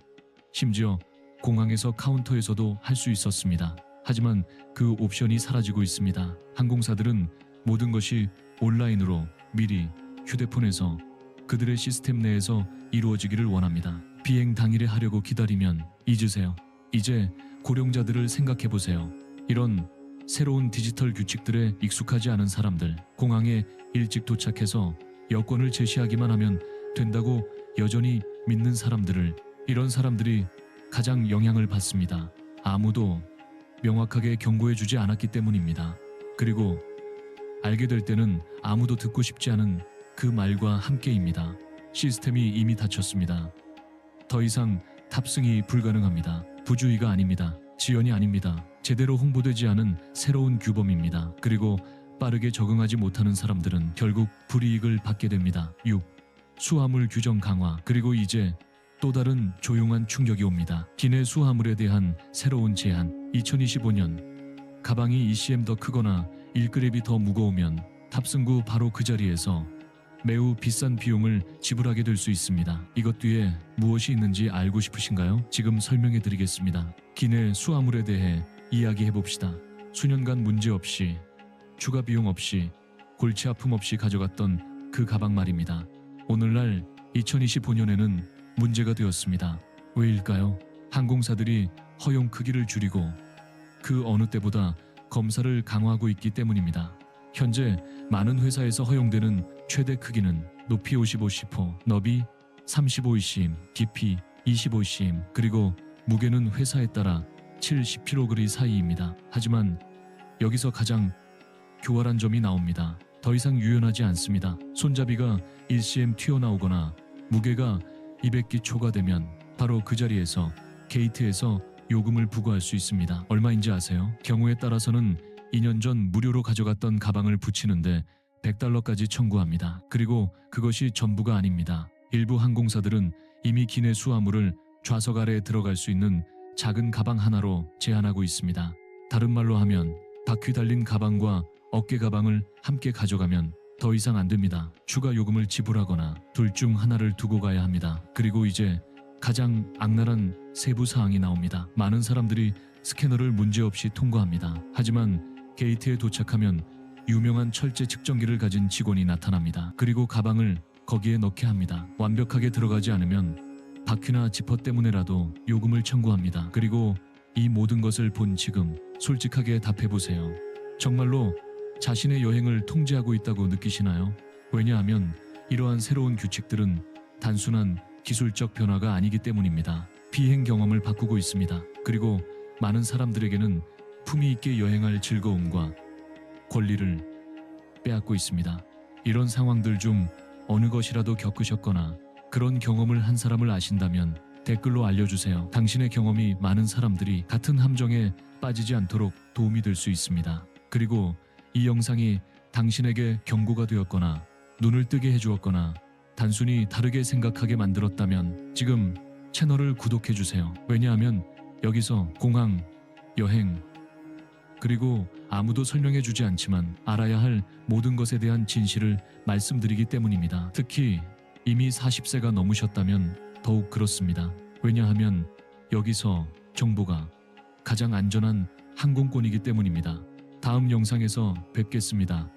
심지어 공항에서 카운터에서도 할 수 있었습니다. 하지만 그 옵션이 사라지고 있습니다. 항공사들은 모든 것이 온라인으로 미리 휴대폰에서 그들의 시스템 내에서 이루어지기를 원합니다. 비행 당일에 하려고 기다리면 잊으세요. 이제 고령자들을 생각해 보세요. 이런 새로운 디지털 규칙들에 익숙하지 않은 사람들, 공항에 일찍 도착해서 여권을 제시하기만 하면 된다고 여전히 믿는 사람들을, 이런 사람들이 가장 영향을 받습니다. 아무도 명확하게 경고해 주지 않았기 때문입니다. 그리고 알게 될 때는 아무도 듣고 싶지 않은 그 말과 함께입니다. 시스템이 이미 닫혔습니다. 더 이상 탑승이 불가능합니다. 부주의가 아닙니다. 지연이 아닙니다. 제대로 홍보되지 않은 새로운 규범입니다. 그리고 빠르게 적응하지 못하는 사람들은 결국 불이익을 받게 됩니다. 6. 수화물 규정 강화. 그리고 이제 또 다른 조용한 충격이 옵니다. 기내 수화물에 대한 새로운 제한. 2025년 가방이 ECM 더 크거나 1그램이 더 무거우면 탑승 후 바로 그 자리에서 매우 비싼 비용을 지불하게 될 수 있습니다. 이것 뒤에 무엇이 있는지 알고 싶으신가요? 지금 설명해 드리겠습니다. 기내 수화물에 대해 이야기해 봅시다. 수년간 문제 없이, 추가 비용 없이, 골치 아픔 없이 가져갔던 그 가방 말입니다. 오늘날 2025년에는 문제가 되었습니다. 왜일까요? 항공사들이 허용 크기를 줄이고 그 어느 때보다 검사를 강화하고 있기 때문입니다. 현재 많은 회사에서 허용되는 최대 크기는 높이 55cm, 너비 35cm, 깊이 25cm, 그리고 무게는 회사에 따라 7-10kg 사이입니다. 하지만 여기서 가장 교활한 점이 나옵니다. 더 이상 유연하지 않습니다. 손잡이가 1cm 튀어나오거나 무게가 200기 초과되면 바로 그 자리에서 게이트에서 요금을 부과할 수 있습니다. 얼마인지 아세요? 경우에 따라서는 2년 전 무료로 가져갔던 가방을 붙이는데 $100까지 청구합니다. 그리고 그것이 전부가 아닙니다. 일부 항공사들은 이미 기내 수화물을 좌석 아래에 들어갈 수 있는 작은 가방 하나로 제한하고 있습니다. 다른 말로 하면 바퀴 달린 가방과 어깨 가방을 함께 가져가면 더 이상 안 됩니다. 추가 요금을 지불하거나 둘 중 하나를 두고 가야 합니다. 그리고 이제 가장 악랄한 세부 사항이 나옵니다. 많은 사람들이 스캐너를 문제없이 통과합니다. 하지만 게이트에 도착하면 유명한 철제 측정기를 가진 직원이 나타납니다. 그리고 가방을 거기에 넣게 합니다. 완벽하게 들어가지 않으면 바퀴나 지퍼 때문에라도 요금을 청구합니다. 그리고 이 모든 것을 본 지금 솔직하게 답해보세요. 정말로 자신의 여행을 통제하고 있다고 느끼시나요? 왜냐하면 이러한 새로운 규칙들은 단순한 기술적 변화가 아니기 때문입니다. 비행 경험을 바꾸고 있습니다. 그리고 많은 사람들에게는 품위 있게 여행할 즐거움과 권리를 빼앗고 있습니다. 이런 상황들 중 어느 것이라도 겪으셨거나 그런 경험을 한 사람을 아신다면 댓글로 알려주세요. 당신의 경험이 많은 사람들이 같은 함정에 빠지지 않도록 도움이 될 수 있습니다. 그리고 이 영상이 당신에게 경고가 되었거나 눈을 뜨게 해주었거나 단순히 다르게 생각하게 만들었다면 지금 채널을 구독해주세요. 왜냐하면 여기서 공항, 여행, 그리고 아무도 설명해주지 않지만 알아야 할 모든 것에 대한 진실을 말씀드리기 때문입니다. 특히 이미 40세가 넘으셨다면 더욱 그렇습니다. 왜냐하면 여기서 정보가 가장 안전한 항공권이기 때문입니다. 다음 영상에서 뵙겠습니다.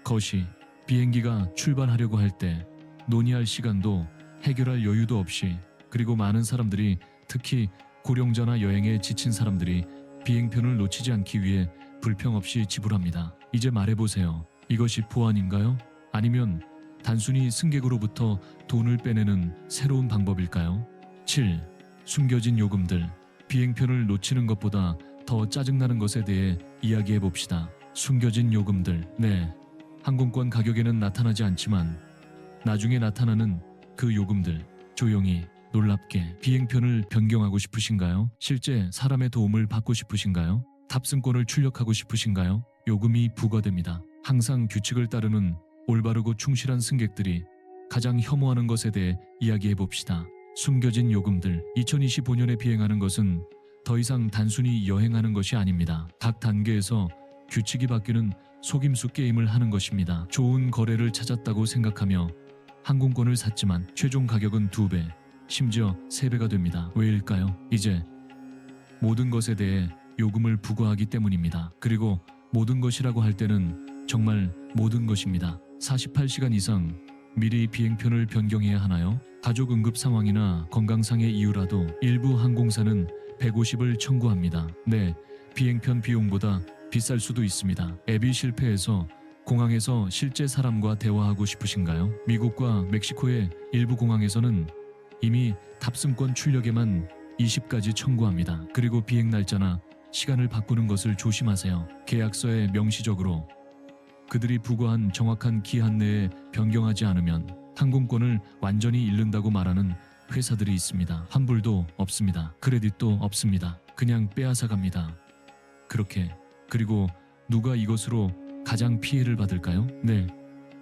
것이 비행기가 출발하려고 할 때 논의할 시간도 해결할 여유도 없이, 그리고 많은 사람들이, 특히 고령자나 여행에 지친 사람들이 비행편을 놓치지 않기 위해 불평 없이 지불합니다. 이제 말해보세요. 이것이 보안인가요? 아니면 단순히 승객으로부터 돈을 빼내는 새로운 방법일까요? 7. 숨겨진 요금들. 비행편을 놓치는 것보다 더 짜증나는 것에 대해 이야기해 봅시다. 숨겨진 요금들. 네, 항공권 가격에는 나타나지 않지만 나중에 나타나는 그 요금들. 조용히, 놀랍게. 비행편을 변경하고 싶으신가요? 실제 사람의 도움을 받고 싶으신가요? 탑승권을 출력하고 싶으신가요? 요금이 부과됩니다. 항상 규칙을 따르는 올바르고 충실한 승객들이 가장 혐오하는 것에 대해 이야기해 봅시다. 숨겨진 요금들. 2025년에 비행하는 것은 더 이상 단순히 여행하는 것이 아닙니다. 각 단계에서 규칙이 바뀌는 속임수 게임을 하는 것입니다. 좋은 거래를 찾았다고 생각하며 항공권을 샀지만 최종 가격은 2배, 심지어 3배가 됩니다. 왜일까요? 이제 모든 것에 대해 요금을 부과하기 때문입니다. 그리고 모든 것이라고 할 때는 정말 모든 것입니다. 48시간 이상 미리 비행편을 변경해야 하나요? 가족 응급 상황이나 건강상의 이유라도 일부 항공사는 150을 청구합니다. 네, 비행편 비용보다 비쌀 수도 있습니다. 앱이 실패해서 공항에서 실제 사람과 대화하고 싶으신가요? 미국과 멕시코의 일부 공항에서는 이미 탑승권 출력에만 20까지 청구합니다. 그리고 비행 날짜나 시간을 바꾸는 것을 조심하세요. 계약서에 명시적으로 그들이 부과한 정확한 기한 내에 변경하지 않으면 항공권을 완전히 잃는다고 말하는 회사들이 있습니다. 환불도 없습니다. 크레딧도 없습니다. 그냥 빼앗아 갑니다. 그렇게. 그리고 누가 이것으로 가장 피해를 받을까요? 네,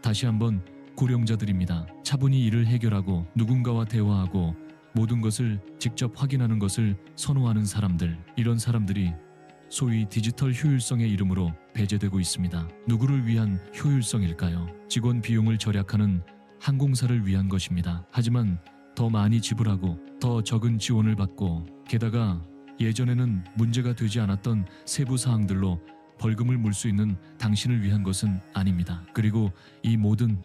다시 한번 고령자들입니다. 차분히 이를 해결하고 누군가와 대화하고 모든 것을 직접 확인하는 것을 선호하는 사람들. 이런 사람들이 소위 디지털 효율성의 이름으로 배제되고 있습니다. 누구를 위한 효율성일까요? 직원 비용을 절약하는 항공사를 위한 것입니다. 하지만 더 많이 지불하고 더 적은 지원을 받고, 게다가 예전에는 문제가 되지 않았던 세부 사항들로 벌금을 물 수 있는 당신을 위한 것은 아닙니다. 그리고 이 모든